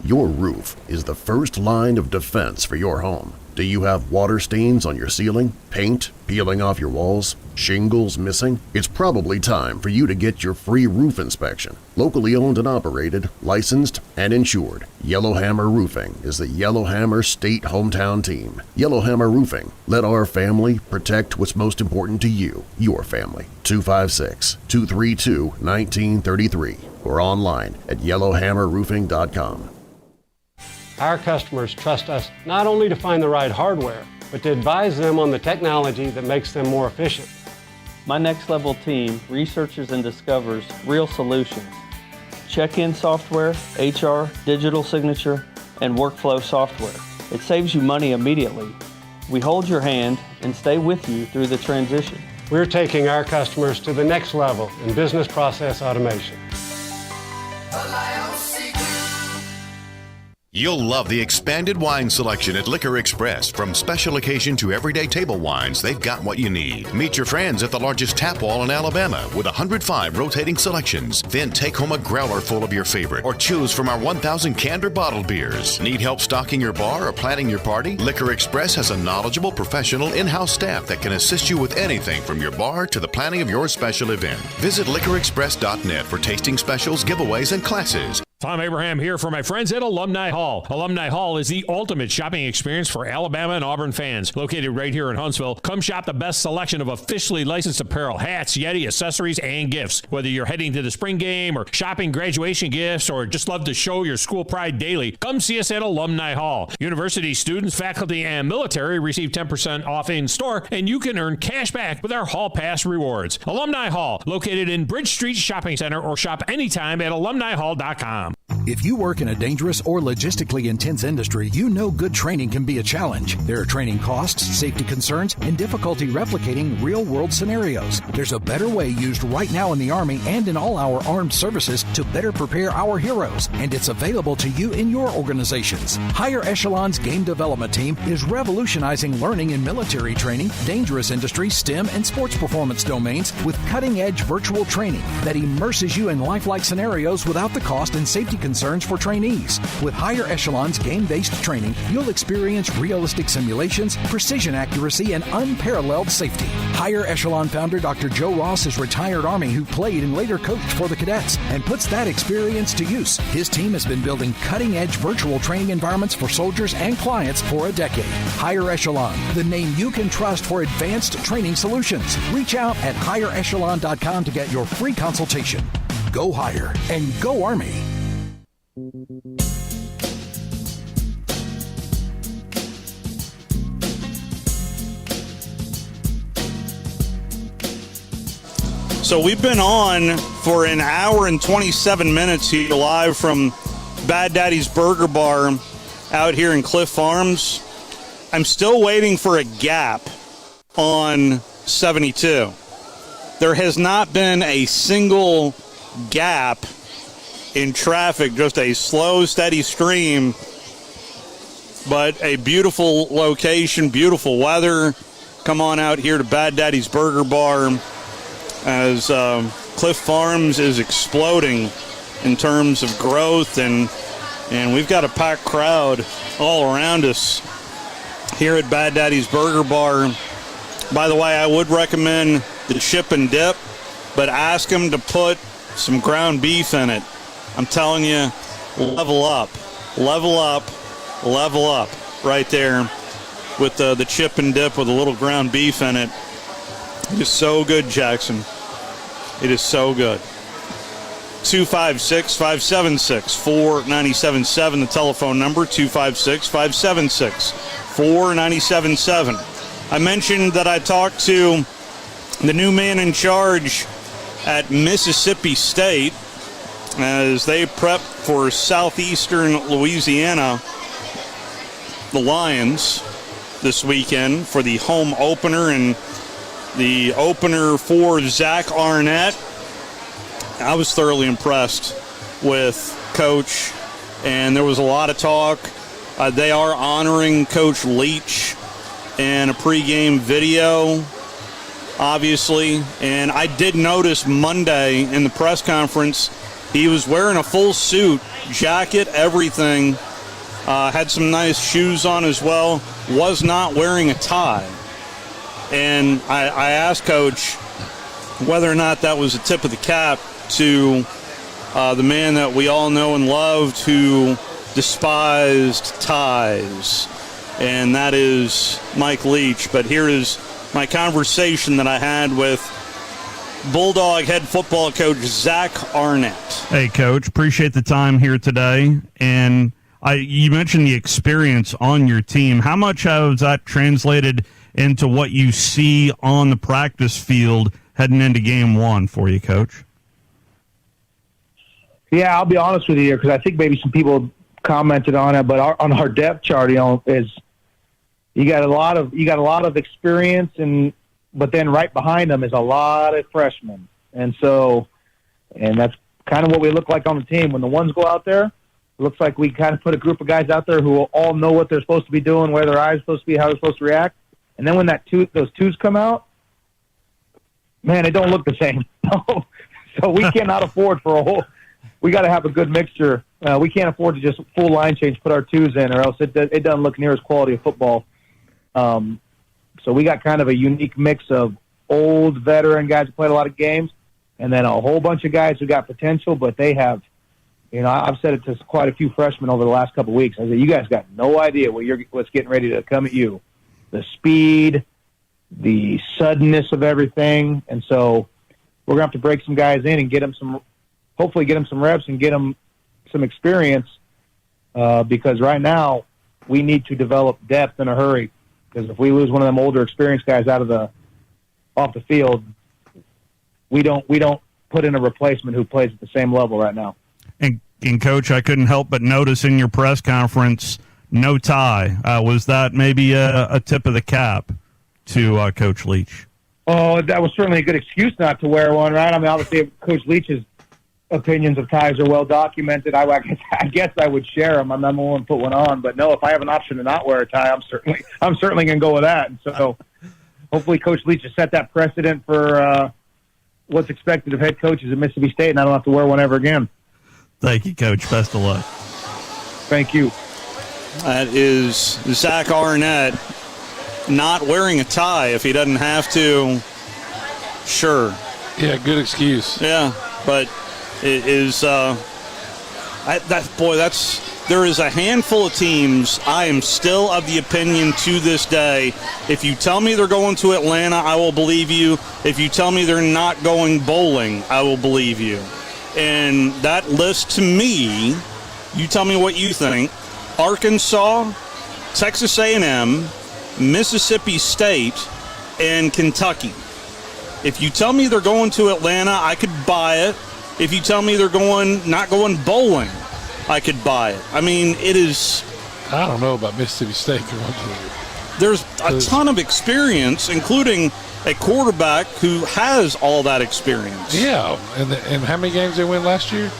R: Your roof is the first line of defense for your home. Do you have water stains on your ceiling, paint peeling off your walls, shingles missing? It's probably time for you to get your free roof inspection. Locally owned and operated, licensed, and insured, Yellowhammer Roofing is the Yellowhammer State hometown team. Yellowhammer Roofing. Let our family protect what's most important to you, your family. 256-232-1933 or online at yellowhammerroofing.com.
S: Our customers trust us not only to find the right hardware, but to advise them on the technology that makes them more efficient.
U: My Next Level team researches and discovers real solutions. Check-in software, HR, digital signature, and workflow software. It saves you money immediately. We hold your hand and stay with you through the transition.
S: We're taking our customers to the next level in business process automation.
M: You'll love the expanded wine selection at Liquor Express. From special occasion to everyday table wines, they've got what you need. Meet your friends at the largest tap wall in Alabama with 105 rotating selections. Then take home a growler full of your favorite or choose from our 1,000 canned or bottled beers. Need help stocking your bar or planning your party? Liquor Express has a knowledgeable, professional in-house staff that can assist you with anything from your bar to the planning of your special event. Visit liquorexpress.net for tasting specials, giveaways, and classes.
T: Thom Abraham here for my friends at Alumni Hall. Alumni Hall is the ultimate shopping experience for Alabama and Auburn fans. Located right here in Huntsville, come shop the best selection of officially licensed apparel, hats, Yeti, accessories, and gifts. Whether you're heading to the spring game or shopping graduation gifts or just love to show your school pride daily, come see us at Alumni Hall. University students, faculty, and military receive 10% off in store, and you can earn cash back with our Hall Pass rewards. Alumni Hall, located in Bridge Street Shopping Center, or shop anytime at alumnihall.com.
Q: If you work in a dangerous or logistically intense industry, you know good training can be a challenge. There are training costs, safety concerns, and difficulty replicating real-world scenarios. There's a better way used right now in the Army and in all our armed services to better prepare our heroes, and it's available to you in your organizations. Higher Echelon's Game Development Team is revolutionizing learning in military training, dangerous industry, STEM, and sports performance domains with cutting-edge virtual training that immerses you in lifelike scenarios without the cost and safety concerns for trainees. With Higher Echelon's game-based training, you'll experience realistic simulations, precision accuracy, and unparalleled safety. Higher Echelon founder Dr. Joe Ross is retired Army who played and later coached for the cadets and puts that experience to use. His team has been building cutting-edge virtual training environments for soldiers and clients for a decade. Higher Echelon, the name you can trust for advanced training solutions. Reach out at higherechelon.com to get your free consultation. Go higher and go Army.
B: So we've been on for an hour and 27 minutes here live from Bad Daddy's Burger Bar out here in Cliff Farms. I'm still waiting for a gap on 72. There has not been a single gap in traffic, just a slow, steady stream, but a beautiful location, beautiful weather. Come on out here to Bad Daddy's Burger Bar as Cliff Farms is exploding in terms of growth, and we've got a packed crowd all around us here at Bad Daddy's Burger Bar. By the way, I would recommend the chip and dip, but ask them to put some ground beef in it. I'm telling you, level up right there with the chip and dip with a little ground beef in it. It is so good, Jackson. It is so good. 256-576-4977, the telephone number, 256-576-4977. I mentioned that I talked to the new man in charge at Mississippi State, as they prep for southeastern Louisiana, the Lions, this weekend for the home opener and the opener for Zach Arnett. I was thoroughly impressed with Coach, and there was a lot of talk. They are honoring Coach Leach in a pregame video, obviously. And I did notice Monday in the press conference, he was wearing a full suit, jacket, everything. Had some nice shoes on as well. Was not wearing a tie. And I asked Coach whether or not that was a tip of the cap to the man that we all know and loved who despised ties, and that is Mike Leach. But here is my conversation that I had with Bulldog head football coach Zach Arnett.
H: Hey, Coach, appreciate the time here today. And you mentioned the experience on your team. How much has that translated into what you see on the practice field heading into game one for you, Coach?
G: Yeah, I'll be honest with you here because I think maybe some people commented on it, but on our depth chart, is you got a lot of experience, but then right behind them is a lot of freshmen, and that's kind of what we look like on the team. When the ones go out there, it looks like we kind of put a group of guys out there who all know what they're supposed to be doing, where their eyes are supposed to be, how they're supposed to react, and then when those twos come out, man, they don't look the same. So we cannot afford for a whole. We got to have a good mixture. We can't afford to just full line change, put our twos in, or else it doesn't look near as quality of football. So we got kind of a unique mix of old veteran guys who played a lot of games, and then a whole bunch of guys who got potential, but they have, I've said it to quite a few freshmen over the last couple of weeks. I said, you guys got no idea what's getting ready to come at you. The speed, the suddenness of everything, and so we're going to have to break some guys in and hopefully get them some reps and get them some experience because right now we need to develop depth in a hurry because if we lose one of them older experienced guys off the field, we don't put in a replacement who plays at the same level right now.
H: And Coach, I couldn't help but notice in your press conference, no tie. Was that maybe a tip of the cap to Coach Leach?
G: Oh, that was certainly a good excuse not to wear one, right? I mean, obviously Coach Leach's opinions of ties are well documented. I guess I would share them. I'm not willing to put one on, but no, if I have an option to not wear a tie, I'm certainly going to go with that. And so hopefully Coach Leach has set that precedent for what's expected of head coaches at Mississippi State, and I don't have to wear one ever again.
H: Thank you, Coach. Best of luck.
G: Thank you.
B: That is Zach Arnett not wearing a tie if he doesn't have to. Sure.
C: Yeah, good excuse.
B: Yeah, but it is there is a handful of teams. I am still of the opinion to this day, if you tell me they're going to Atlanta, I will believe you. If you tell me they're not going bowling, I will believe you. And that list to me, you tell me what you think. Arkansas, Texas A&M, Mississippi State, and Kentucky. If you tell me they're going to Atlanta, I could buy it. If you tell me they're not going bowling, I could buy it. I mean, it is.
C: I don't know about Mississippi State going to it.
B: There's a ton of experience, including a quarterback who has all that experience.
C: Yeah, and how many games they win last year?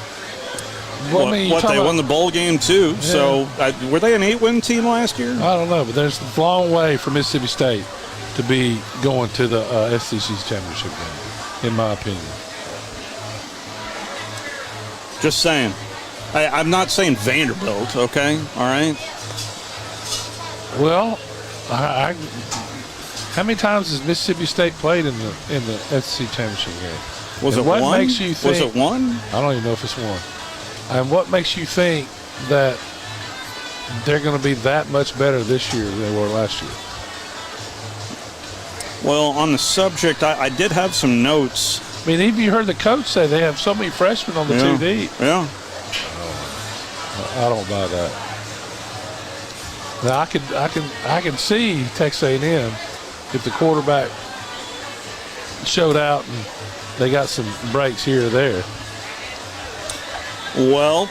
B: They won the bowl game too. Yeah. So were they an 8-win team last year?
C: I don't know, but there's a long way for Mississippi State to be going to the SEC's championship game, in my opinion.
B: Just saying. I'm not saying Vanderbilt, okay? All right?
C: Well, how many times has Mississippi State played in the SEC championship game?
B: Was it one? Was it one?
C: I don't even know if it's one. And what makes you think that they're going to be that much better this year than they were last year?
B: Well, on the subject, I did have some notes.
C: I mean, even you heard the coach say they have so many freshmen on the 2 deep.
B: Yeah.
C: I don't buy that. Now I can see Texas A&M if the quarterback showed out and they got some breaks here or there.
B: Well,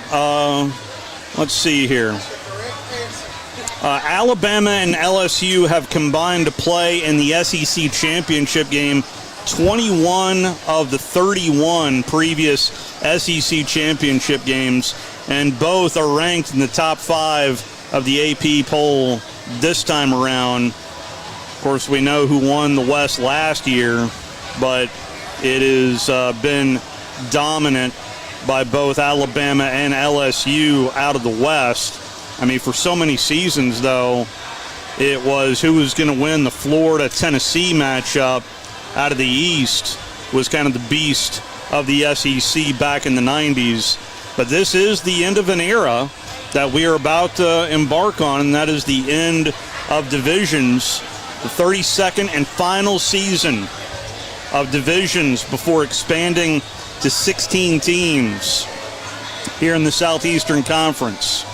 B: let's see here. Alabama and LSU have combined to play in the SEC championship game 21 of the 31 previous SEC championship games, and both are ranked in the top 5 of the AP poll this time around. Of course, we know who won the West last year, but it has been dominant by both Alabama and LSU out of the West. I mean, for so many seasons, though, it was who was going to win the Florida-Tennessee matchup out of the East was kind of the beast of the SEC back in the 90s. But this is the end of an era that we are about to embark on, and that is the end of divisions, the 32nd and final season of divisions before expanding to 16 teams here in the Southeastern Conference.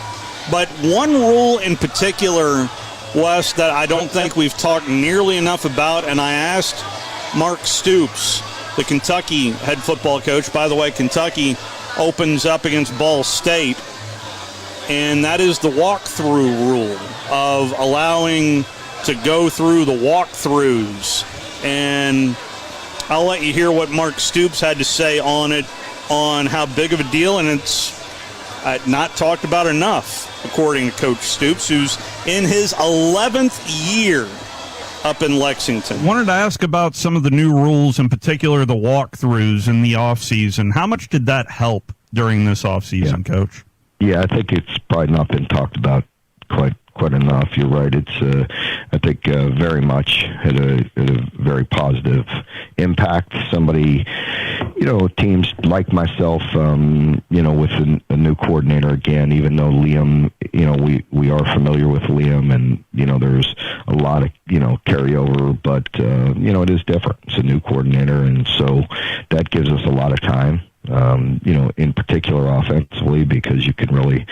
B: But one rule in particular, Wes, that I don't think we've talked nearly enough about, and I asked Mark Stoops, the Kentucky head football coach. By the way, Kentucky opens up against Ball State, and that is the walkthrough rule of allowing to go through the walkthroughs. And I'll let you hear what Mark Stoops had to say on it, on how big of a deal, and it's not talked about enough, according to Coach Stoops, who's in his 11th year up in Lexington.
H: Wanted to ask about some of the new rules, in particular the walkthroughs in the offseason. How much did that help during this offseason, Coach?
I: Yeah, I think it's probably not been talked about quite enough. You're right. It's I think very much had a very positive impact. Somebody, teams like myself, with a new coordinator again, even though Liam, we are familiar with Liam, and there's a lot of carryover, but it is different. It's a new coordinator, and so that gives us a lot of time. In particular offensively, because you can really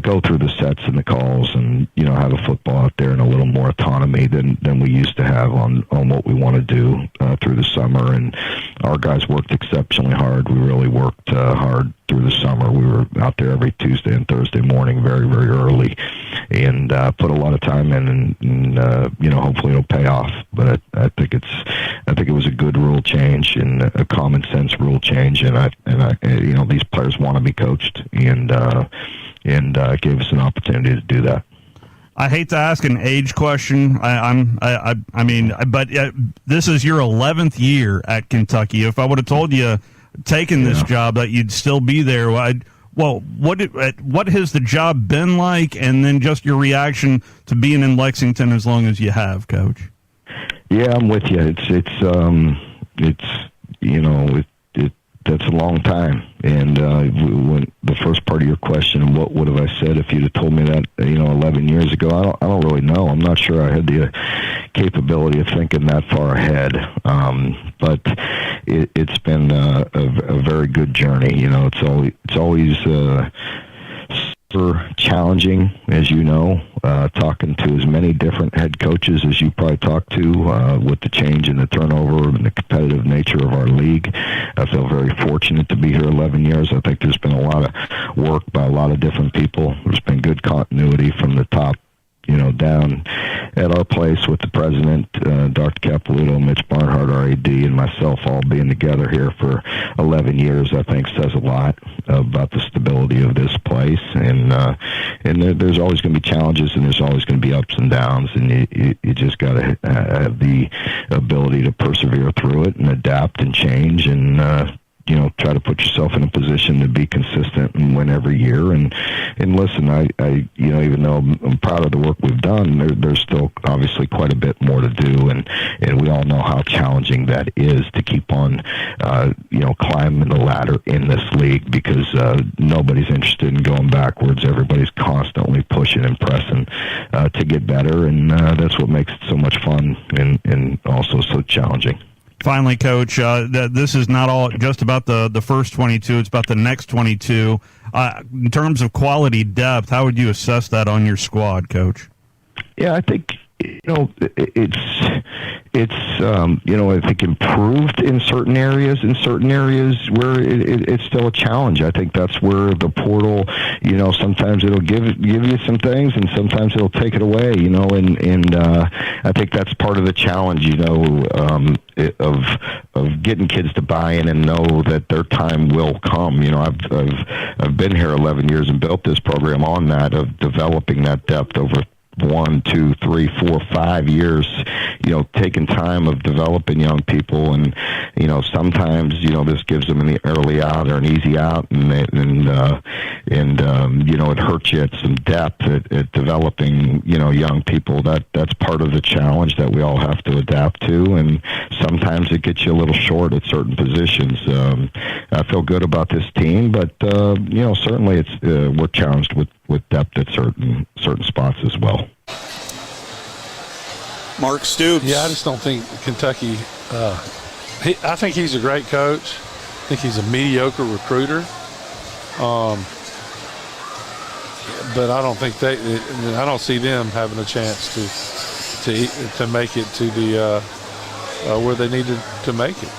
I: go through the sets and the calls and, have a football out there and a little more autonomy than we used to have on what we want to do through the summer. And our guys worked exceptionally hard. We really worked hard through the summer. We were out there every Tuesday and Thursday morning very, very early and put a lot of time in, and hopefully it'll pay off. But I think it was a good rule change and a common sense rule change, and these players want to be coached, and gave us an opportunity to do that.
H: I hate to ask an age question. But this is your 11th year at Kentucky. If I would have told you taking this job that you'd still be there, what has the job been like, and then just your reaction to being in Lexington as long as you have, Coach?
I: Yeah, I'm with you. That's a long time. And when the first part of your question, what would have I said if you'd have told me that 11 years ago? I don't really know. I'm not sure I had the capability of thinking that far ahead. But it's been a very good journey. It's always super challenging, as you know, talking to as many different head coaches as you probably talk to with the change in the turnover and the competitive nature of our league. I feel very fortunate to be here 11 years. I think there's been a lot of work by a lot of different people. There's been good continuity from the top, down at our place with the president, Dr. Caputo, Mitch Barnhart, our AD, and myself all being together here for 11 years, I think says a lot about the stability of this place. And there's always going to be challenges, and there's always going to be ups and downs, and you just got to have the ability to persevere through it and adapt and change and, try to put yourself in a position to be consistent and win every year. And listen, I even though I'm proud of the work we've done, there's still obviously quite a bit more to do. And we all know how challenging that is to keep on, climbing the ladder in this league, because nobody's interested in going backwards. Everybody's constantly pushing and pressing to get better. And that's what makes it so much fun and also so challenging.
H: Finally, Coach, this is not all just about the first 22. It's about the next 22. In terms of quality depth, how would you assess that on your squad, Coach?
I: Yeah, I think I think improved in certain areas. In certain areas where it's still a challenge. I think that's where the portal, sometimes it'll give you some things, and sometimes it'll take it away. And I think that's part of the challenge. Of getting kids to buy in and know that their time will come. I've been here 11 years and built this program on that, of developing that depth over 1, 2, 3, 4, 5 years, taking time of developing young people. And, sometimes, this gives them an early out or an easy out, and it hurts you at some depth at developing, young people. That's part of the challenge that we all have to adapt to. And sometimes it gets you a little short at certain positions. I feel good about this team, but, certainly we're challenged with depth at certain spots as well.
B: Mark Stoops.
C: Yeah, I just don't think Kentucky I think he's a great coach. I think he's a mediocre recruiter. But I don't think I don't see them having a chance to make it to the where they needed to make it.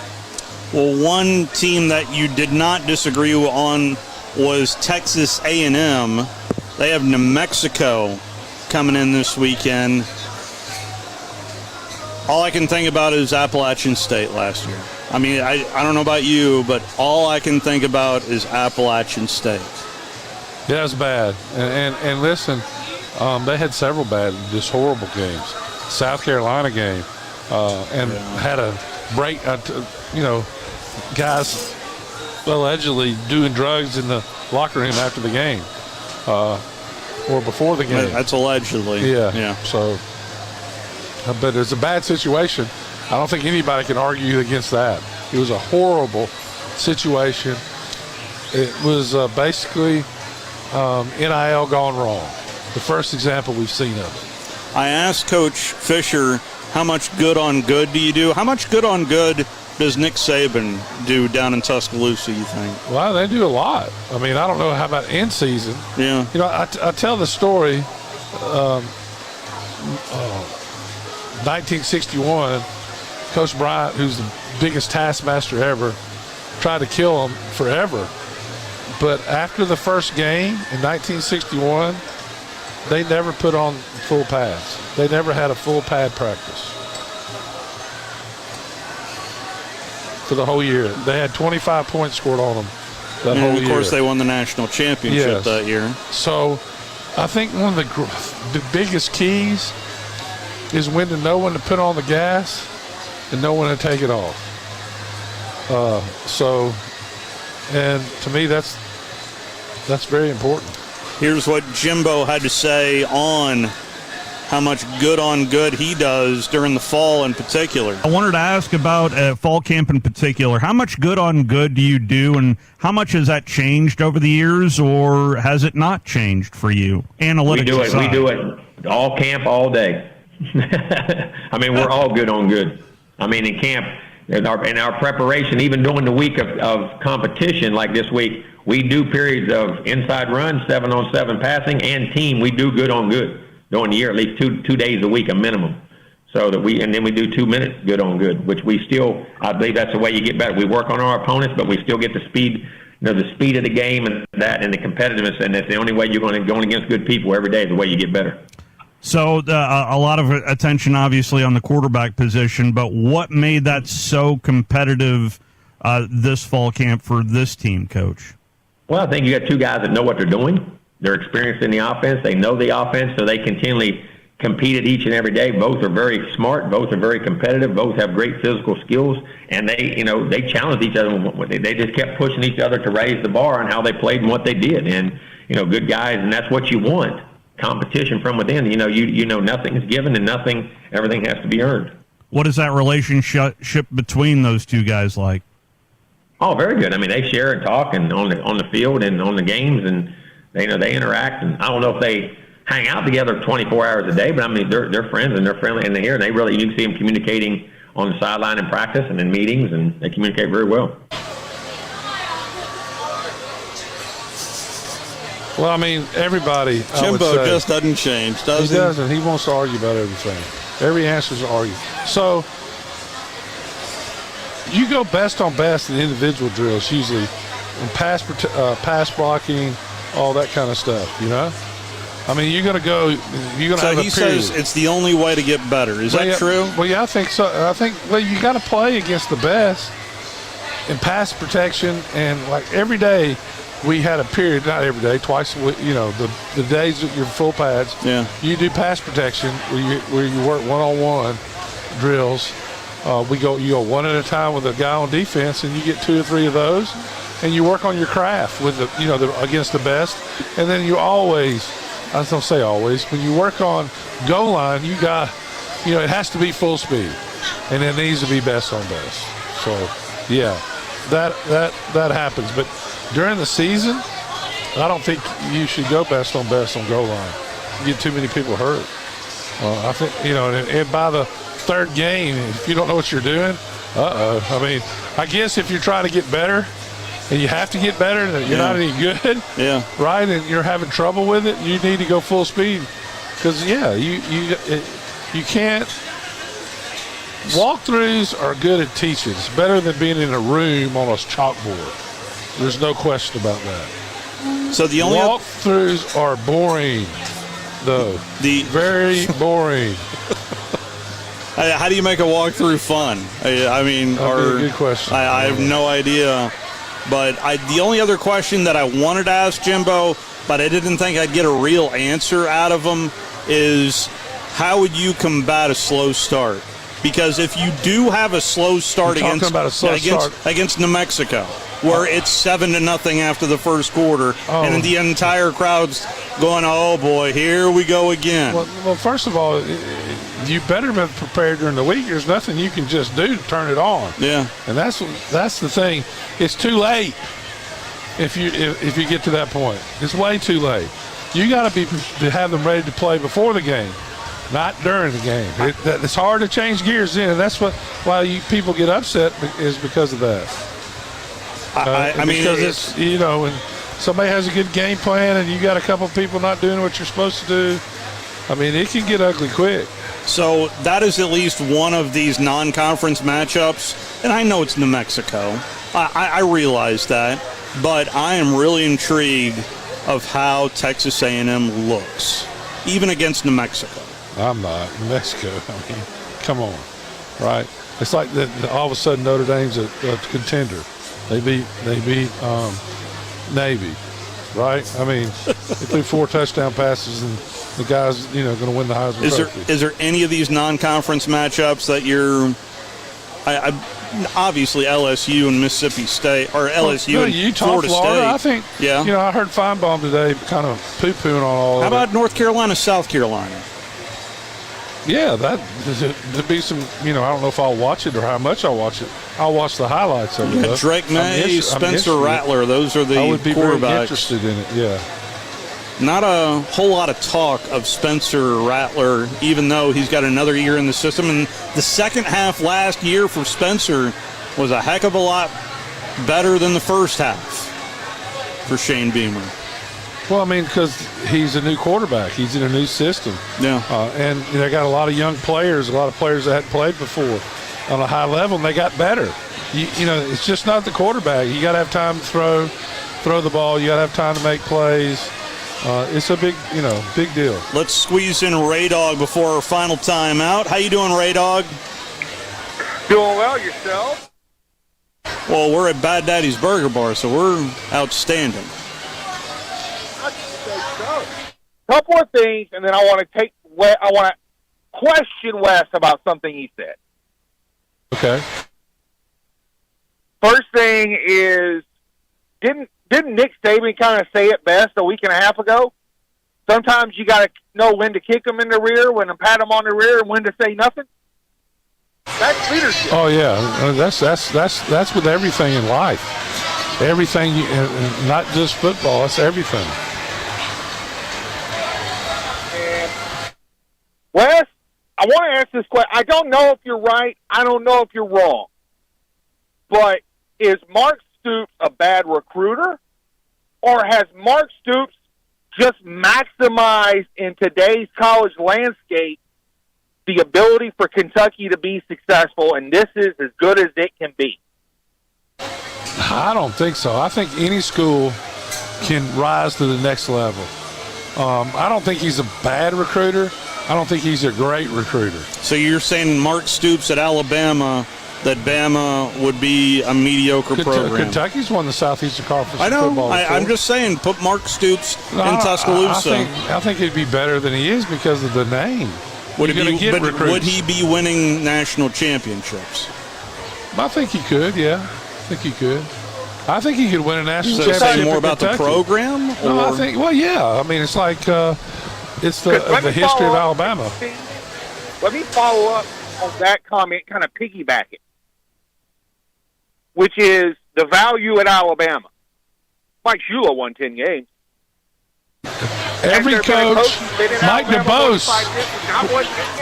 B: Well, one team that you did not disagree on was Texas A&M. They have New Mexico coming in this weekend. All I can think about is Appalachian State last year. I mean, I don't know about you, but all I can think about is Appalachian State.
C: Yeah, it's bad. And listen, they had several bad, just horrible games. South Carolina game, had a break, guys allegedly doing drugs in the locker room after the game or before the game.
B: That's allegedly.
C: Yeah. So, but it's a bad situation. I don't think anybody can argue against that. It was a horrible situation. It was basically NIL gone wrong. The first example we've seen of it.
B: I asked Coach Fisher, how much good on good do you do? How much good on good does Nick Saban do down in Tuscaloosa, you think?
C: Well, they do a lot. I mean, I don't know how about in season.
B: Yeah.
C: I tell the story, 1961, Coach Bryant, who's the biggest taskmaster ever, tried to kill him forever. But after the first game in 1961, they never put on full pads. They never had a full pad practice for the whole year. They had 25 points scored on them that whole year.
B: Of course, they won the national championship that year.
C: So I think one of the biggest keys is when to know when to put on the gas and know when to take it off. And to me, that's very important.
B: Here's what Jimbo had to say on how much good on good he does during the fall in particular.
H: I wanted to ask about fall camp in particular. How much good on good do you do, and how much has that changed over the years, or has it not changed for you? Analytics
K: We do it all camp, all day. I mean, we're all good on good. I mean, in camp, in our preparation, even during the week of competition like this week, we do periods of inside runs, 7-on-7 passing, and team. We do good on good during the year, at least two days a week, a minimum. So that and then we do 2 minutes good on good, which we still, I believe that's the way you get better. We work on our opponents, but we still get the speed, the speed of the game and that, and the competitiveness, and that's the only way you're going against good people every day is the way you get better.
H: So a lot of attention, obviously, on the quarterback position, but what made that so competitive this fall camp for this team, Coach?
K: Well, I think you got two guys that know what they're doing. They're experienced in the offense. They know the offense, so they continually compete at each and every day. Both are very smart. Both are very competitive. Both have great physical skills, and they challenged each other. They just kept pushing each other to raise the bar on how they played and what they did. And good guys, and that's what you want. Competition from within. You know nothing is given and everything has to be earned.
H: What is that relationship between those two guys like?
K: Oh, very good. I mean, they share and talk and on the field and on the games, and they interact. And I don't know if they hang out together 24 hours a day, but I mean they're friends and they're friendly and they're here. And you can see them communicating on the sideline in practice and in meetings, and they communicate very well.
C: Well, I mean, everybody.
B: Jimbo just doesn't change, does he?
C: He doesn't. He wants to argue about everything. Every answer is argue. So you go best on best in individual drills usually, in pass blocking, all that kind of stuff. You know. I mean, you're going to go. You're going to have a period.
B: So he says it's the only way to get better. Is that true?
C: Well, yeah, I think so. I think you got to play against the best in pass protection, and like every day we had a period. Not every day, twice. You know, the days that you're full pads.
B: Yeah.
C: You do pass protection where you work one-on-one drills. You go one at a time with a guy on defense, and you get 2 or 3 of those, and you work on your craft with against the best, and then you always. I don't say always. When you work on goal line, you got, it has to be full speed, and it needs to be best on best. So, yeah, that happens. But during the season, I don't think you should go best on goal line. You get too many people hurt. I think and by the 3rd game, if you don't know what you're doing, I mean, I guess if you're trying to get better. And you have to get better, and you're not any good, right? And you're having trouble with it. You need to go full speed, because you can't. Walkthroughs are good at teaching. It's better than being in a room on a chalkboard. There's no question about that.
B: So the only
C: walkthroughs are boring, though. Very boring.
B: How do you make a walkthrough fun? I mean,
C: good question.
B: I have no idea. But the only other question that I wanted to ask Jimbo, but I didn't think I'd get a real answer out of him, is how would you combat a slow start? Because if you do have a slow start against New Mexico, where it's 7-0 after the first quarter, and then the entire crowd's going, oh boy, here we go again.
C: Well, first of all, you better be prepared during the week. There's nothing you can just do to turn it on.
B: Yeah,
C: and that's the thing. It's too late if you get to that point. It's way too late. You got to have them ready to play before the game, not during the game. It's hard to change gears in, and that's why people get upset is because of that.
B: I mean,
C: because it's when somebody has a good game plan and you got a couple people not doing what you're supposed to do. I mean, it can get ugly quick.
B: So that is at least one of these non-conference matchups, and I know it's New Mexico. I realize that, but I am really intrigued of how Texas A&M looks, even against New Mexico.
C: I'm not. New Mexico, I mean, come on, right? It's like all of a sudden Notre Dame's a contender. They beat Navy, right? I mean, they threw 4 touchdown passes, and the guy's going to win the Heisman Trophy.
B: Is there any of these non-conference matchups that you're? Obviously LSU and Mississippi State, or LSU and
C: Utah,
B: Florida
C: State. I think.
B: Yeah.
C: I heard Feinbaum today kind of poo-pooing on all of it.
B: How about North Carolina, South Carolina?
C: Yeah, to be some. I don't know if I'll watch it or how much I'll watch it. I'll watch the highlights of it.
B: Drake May, Spencer Rattler, those are the quarterbacks.
C: I would be very interested in it. Yeah.
B: Not a whole lot of talk of Spencer Rattler, even though he's got another year in the system. And the second half last year for Spencer was a heck of a lot better than the first half for Shane Beamer.
C: Well, I mean, because he's a new quarterback. He's in a new system.
B: Yeah.
C: And they got a lot of young players, a lot of players that hadn't played before on a high level, and they got better. It's just not the quarterback. You got to have time to throw the ball. You got to have time to make plays. It's a big deal.
B: Let's squeeze in Ray Dog before our final timeout. How you doing, Ray Dog?
J: Doing well, yourself?
B: Well, we're at Bad Daddy's Burger Bar, so we're outstanding.
J: I'd say so. Couple of things, and then I want to question Wes about something he said.
C: Okay.
J: First thing is, didn't Nick Saban kind of say it best a week and a half ago? Sometimes you got to know when to kick them in the rear, when to pat them on the rear, and when to say nothing. That's leadership.
C: Oh yeah, that's with everything in life. Everything, not just football. That's everything.
J: And Wes, I want to ask this question. I don't know if you're right. I don't know if you're wrong. But is Mark Stoops a bad recruiter, or has Mark Stoops just maximize in today's college landscape the ability for Kentucky to be successful, and this is as good as it can be.
C: I don't think so. I think any school can rise to the next level. I don't think he's a bad recruiter. I don't think he's a great recruiter.
B: So you're saying Mark Stoops at Alabama, that Bama would be a mediocre program?
C: Kentucky's won the Southeastern Conference.
B: I know.
C: Football
B: I'm just saying, put Mark Stoops in Tuscaloosa.
C: I think he'd be better than he is because of the name.
B: Would he be winning national championships?
C: I think he could, yeah. I think he could. I think he could win a national championship.
B: Say more about the program?
C: No, I think, well, yeah. I mean, it's like it's the history of Alabama.
J: Let me follow up on that comment, kind of piggyback it, which is the value at Alabama. Mike Shula won 10 games.
C: Every coach, Mike DeBose,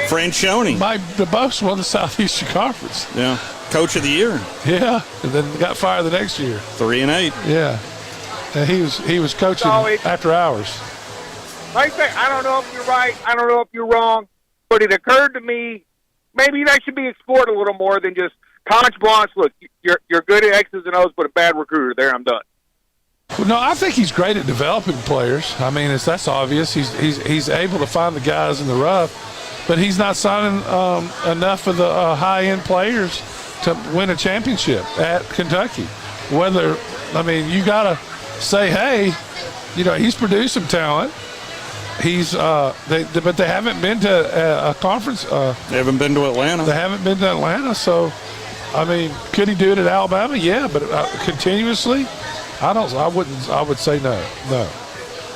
B: Franchione.
C: Mike DeBose won the Southeastern Conference.
B: Yeah, Coach of the Year.
C: Yeah, and then got fired the next year.
B: 3-8.
C: Yeah, and he was coaching after hours.
J: Like I say, I don't know if you're right. I don't know if you're wrong, but it occurred to me maybe that should be explored a little more than just Conch Blanche. Look, you're good at X's and O's, but a bad recruiter. There, I'm done.
C: Well, no, I think he's great at developing players. I mean, that's obvious. He's able to find the guys in the rough, but he's not signing enough of the high-end players to win a championship at Kentucky. You got to say, hey, he's produced some talent. But they haven't been to a conference.
B: They haven't been to Atlanta.
C: They haven't been to Atlanta. So, I mean, could he do it at Alabama? Yeah, but continuously. I would say no.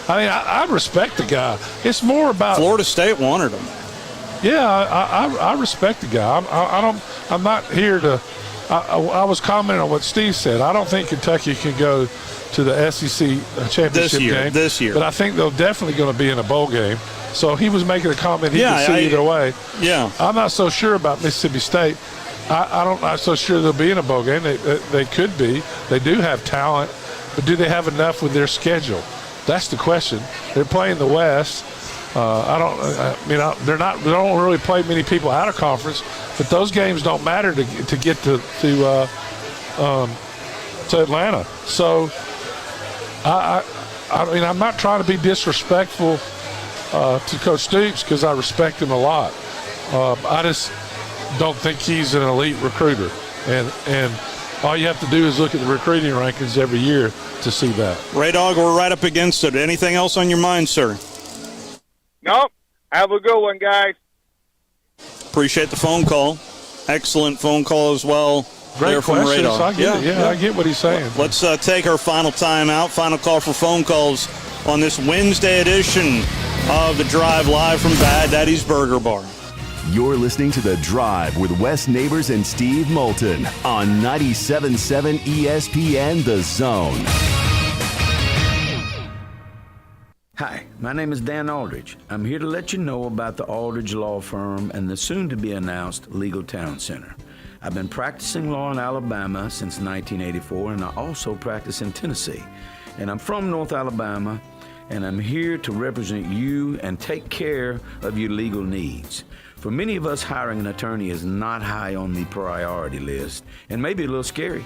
C: I mean, I respect the guy. It's more about
B: Florida State wanted him.
C: Yeah, I respect the guy. I'm not here to. I was commenting on what Steve said. I don't think Kentucky can go to the SEC championship game
B: this year,
C: but I think they're definitely going to be in a bowl game. So he was making a comment he could see either way.
B: Yeah,
C: I'm not so sure about Mississippi State. I'm not so sure they'll be in a bowl game. They could be. They do have talent. But do they have enough with their schedule? That's the question. They're playing the West. They don't really play many people out of conference, but those games don't matter to get to Atlanta. So, I'm not trying to be disrespectful to Coach Stoops because I respect him a lot. I just don't think he's an elite recruiter, and all you have to do is look at the recruiting rankings every year to see that.
B: Ray Dog, we're right up against it. Anything else on your mind, sir?
J: Nope. Have a good one, guys.
B: Appreciate the phone call. Excellent phone call as well.
C: Great
B: from Ray Dog.
C: I get it. I get what he's saying.
B: Let's take our final time out. Final call for phone calls on this Wednesday edition of The Drive, live from Bad Daddy's Burger Bar.
A: You're listening to The Drive with Wes Neighbors and Steve Moulton on 97.7 ESPN The Zone.
L: Hi, my name is Dan Aldridge. I'm here to let you know about the Aldridge Law Firm and the soon-to-be-announced Legal Town Center. I've been practicing law in Alabama since 1984, and I also practice in Tennessee. And I'm from North Alabama, and I'm here to represent you and take care of your legal needs. For many of us, hiring an attorney is not high on the priority list and maybe a little scary,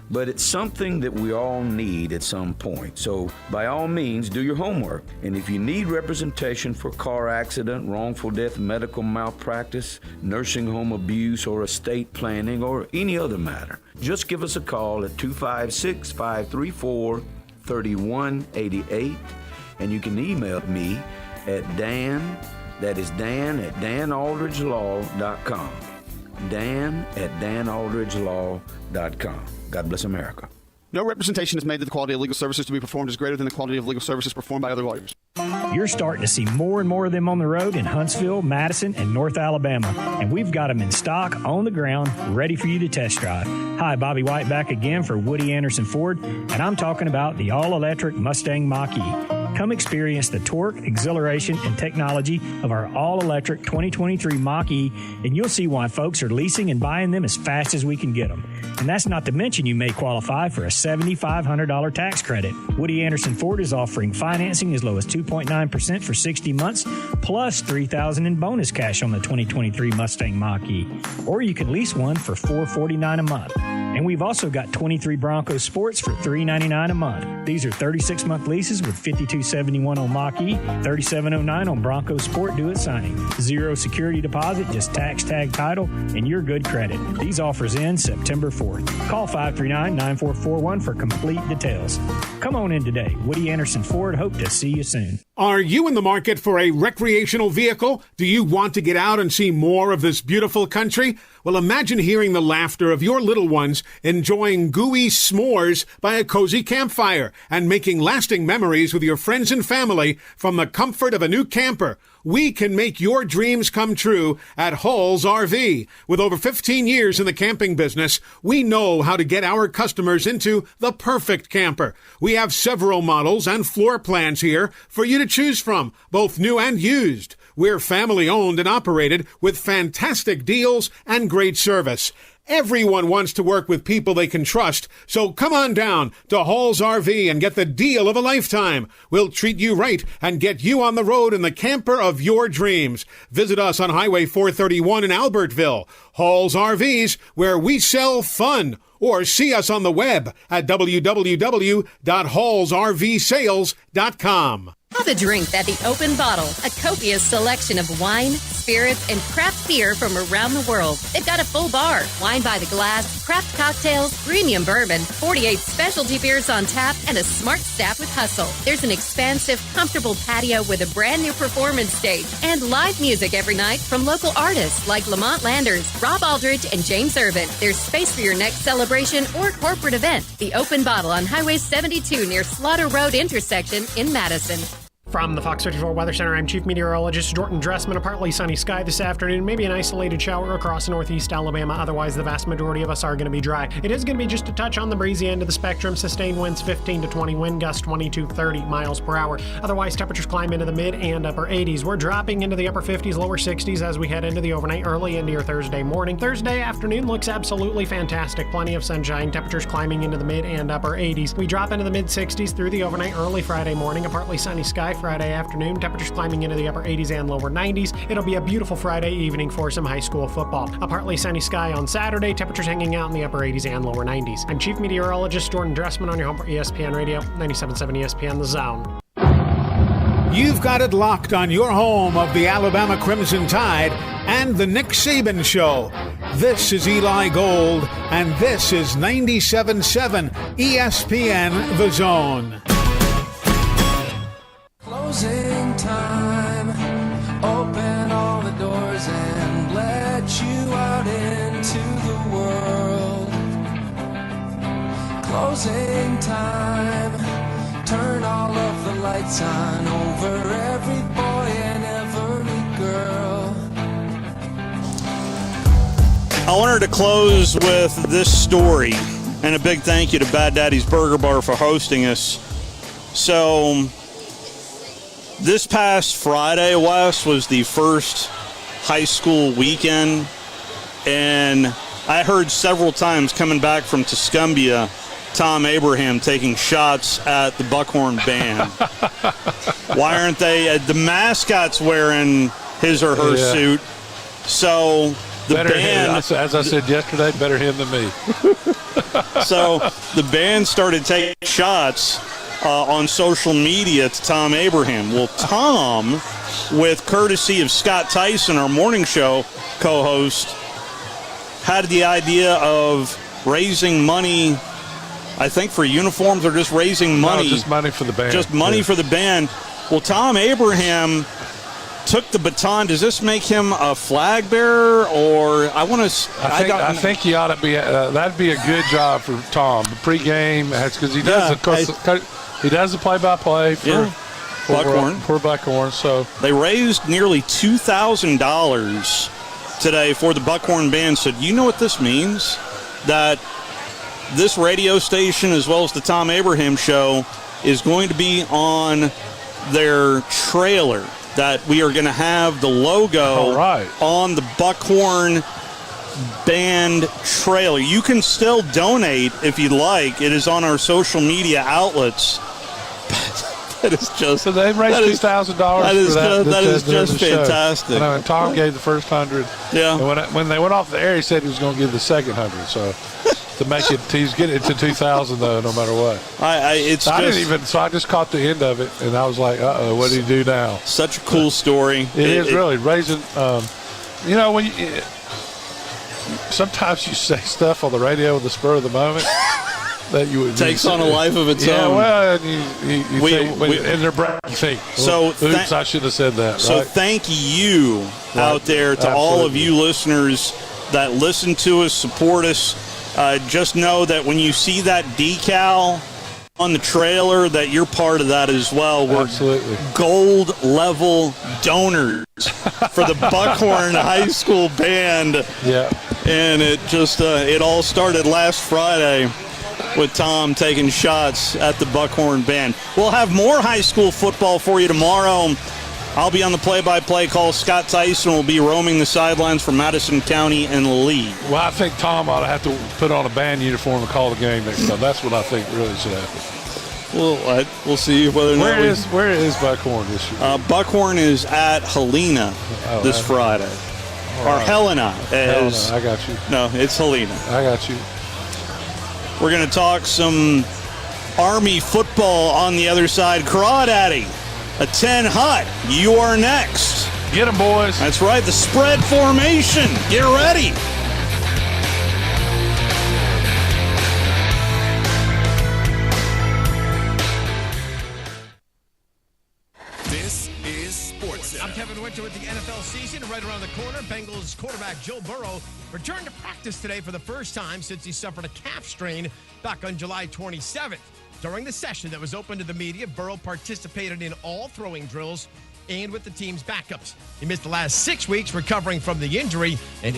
L: but it's something that we all need at some point. So by all means, do your homework. And if you need representation for car accident, wrongful death, medical malpractice, nursing home abuse, or estate planning, or any other matter, just give us a call at 256-534-3188, and you can email me at Dan, that is Dan at danaldridgelaw.com. Dan at danaldridgelaw.com. God bless America.
V: No representation is made that the quality of legal services to be performed is greater than the quality of legal services performed by other lawyers.
W: You're starting to see more and more of them on the road in Huntsville, Madison, and North Alabama. And we've got them in stock, on the ground, ready for you to test drive. Hi, Bobby White back again for Woody Anderson Ford, and I'm talking about the all-electric Mustang Mach-E. Come experience the torque, exhilaration, and technology of our all-electric 2023 Mach-E, and you'll see why folks are leasing and buying them as fast as we can get them. And that's not to mention you may qualify for a $7,500 tax credit. Woody Anderson Ford is offering financing as low as 2.9% for 60 months, plus $3,000 in bonus cash on the 2023 Mustang Mach-E. Or you can lease one for $449 a month. And we've also got 23 Bronco Sports for $399 a month. These are 36-month leases with $5,271 on Mach-E, $3,709 on Bronco Sport due at signing. Zero security deposit, just tax tag title, and your good credit. These offers end September 4th. Call 539-9441 for complete details. Come on in today. Woody Anderson Ford, hope to see you soon.
D: Are you in the market for a recreational vehicle? Do you want to get out and see more of this beautiful country? Well, imagine hearing the laughter of your little ones enjoying gooey s'mores by a cozy campfire and making lasting memories with your friends and family from the comfort of a new camper. We can make your dreams come true at Hall's RV. With over 15 years in the camping business, we know how to get our customers into the perfect camper. We have several models and floor plans here for you to choose from, both new and used. We're family-owned and operated with fantastic deals and great service. Everyone wants to work with people they can trust, so come on down to Hall's RV and get the deal of a lifetime. We'll treat you right and get you on the road in the camper of your dreams. Visit us on Highway 431 in Albertville. Hall's RVs, where we sell fun. Or see us on the web at www.hallsrvsales.com.
F: Have a drink at the Open Bottle, a copious selection of wine, spirits, and craft beer from around the world. They've got a full bar, wine by the glass, craft cocktails, premium bourbon, 48 specialty beers on tap, and a smart staff with hustle. There's an expansive, comfortable patio with a brand new performance stage and live music every night from local artists like Lamont Landers, Rob Aldridge, and James Irvin. There's space for your next celebration or corporate event. The Open Bottle on Highway 72 near Slaughter Road intersection in Madison.
N: From the Fox 34 Weather Center, I'm Chief Meteorologist Jordan Dressman. A partly sunny sky this afternoon, maybe an isolated shower across northeast Alabama. Otherwise, the vast majority of us are going to be dry. It is going to be just a touch on the breezy end of the spectrum. Sustained winds 15 to 20, wind gusts 20 to 30 miles per hour. Otherwise, temperatures climb into the mid and upper 80s. We're dropping into the upper 50s, lower 60s as we head into the overnight, early into your Thursday morning. Thursday afternoon looks absolutely fantastic. Plenty of sunshine, temperatures climbing into the mid and upper 80s. We drop into the mid 60s through the overnight, early Friday morning. A partly sunny sky Friday afternoon. Temperatures climbing into the upper 80s and lower 90s. It'll be a beautiful Friday evening for some high school football. A partly sunny sky on Saturday. Temperatures hanging out in the upper 80s and lower 90s. I'm Chief Meteorologist Jordan Dressman on your home for ESPN Radio, 97.7 ESPN The Zone.
D: You've got it locked on your home of the Alabama Crimson Tide and the Nick Saban Show. This is Eli Gold, and this is 97.7 ESPN The Zone.
X: Closing time, open all the doors and let you out into the world. Closing time, turn all of the lights on over every boy and every girl.
B: I wanted to close with this story, and a big thank you to Bad Daddy's Burger Bar for hosting us. So, this past Friday, Wes, was the first high school weekend, and I heard several times coming back from Tuscumbia, Thom Abraham taking shots at the Buckhorn band. Why aren't they? The mascot's wearing his or her suit, so the
C: better
B: band,
C: as I said yesterday, better him than me.
B: So the band started taking shots on social media to Thom Abraham. Well, Thom, with courtesy of Scott Tyson, our morning show co-host, had the idea of raising money, I think for uniforms or just raising money.
C: No, just money for the band.
B: Just money for the band. Well, Thom Abraham took the baton. Does this make him a flag bearer, or I think
C: he ought to be. That'd be a good job for Thom. The pregame, because he does. Of course, he does the play-by-play for Buckhorn. So
B: they raised nearly $2,000 today for the Buckhorn band. So do you know what this means? That this radio station, as well as the Thom Abraham show, is going to be on their trailer that we are going to have the logo on the Buckhorn Band trailer. You can still donate if you'd like. It is on our social media outlets. That is just
C: so they raised $2,000.
B: That is just fantastic.
C: And Thom gave the first 100.
B: Yeah.
C: And when they went off the air, he said he was going to give the second 100. So to make it, he's getting it to 2,000 though, no matter what. I just caught the end of it, and I was like, uh-oh, what did he do now?
B: Such a cool story.
C: It is really raising. When you, sometimes you say stuff on the radio in the spur of the moment. That you
B: takes on a life of its own.
C: Yeah, well, in their brain, you think, oops, I should have said that.
B: So
C: right?
B: thank you out there to all of you listeners that listen to us, support us. Just know that when you see that decal on the trailer, that you're part of that as well. We're gold level donors for the Buckhorn High School Band.
C: Yeah,
B: and it just it all started last Friday with Thom taking shots at the Buckhorn Band. We'll have more high school football for you tomorrow. I'll be on the play-by-play call. Scott Tyson will be roaming the sidelines for Madison County and Lee.
C: Well, I think Thom ought to have to put on a band uniform and call the game next time. That's what I think really should happen.
B: Well, we'll see whether or not
C: where is Buckhorn this year?
B: Buckhorn is at Helena this Friday. Or Helena.
C: Helena, I got you.
B: No, it's Helena.
C: I got you.
B: We're going to talk some Army football on the other side. Crawdaddy, a 10 hut. You are next.
C: Get them, boys.
B: That's right, the spread formation. Get ready.
E: This is Sports. I'm Kevin Winter with the NFL season right around the corner. Bengals quarterback Joe Burrow returned to practice today for the first time since he suffered a calf strain back on July 27th. During the session that was open to the media, Burrow participated in all throwing drills and with the team's backups. He missed the last 6 weeks recovering from the injury, and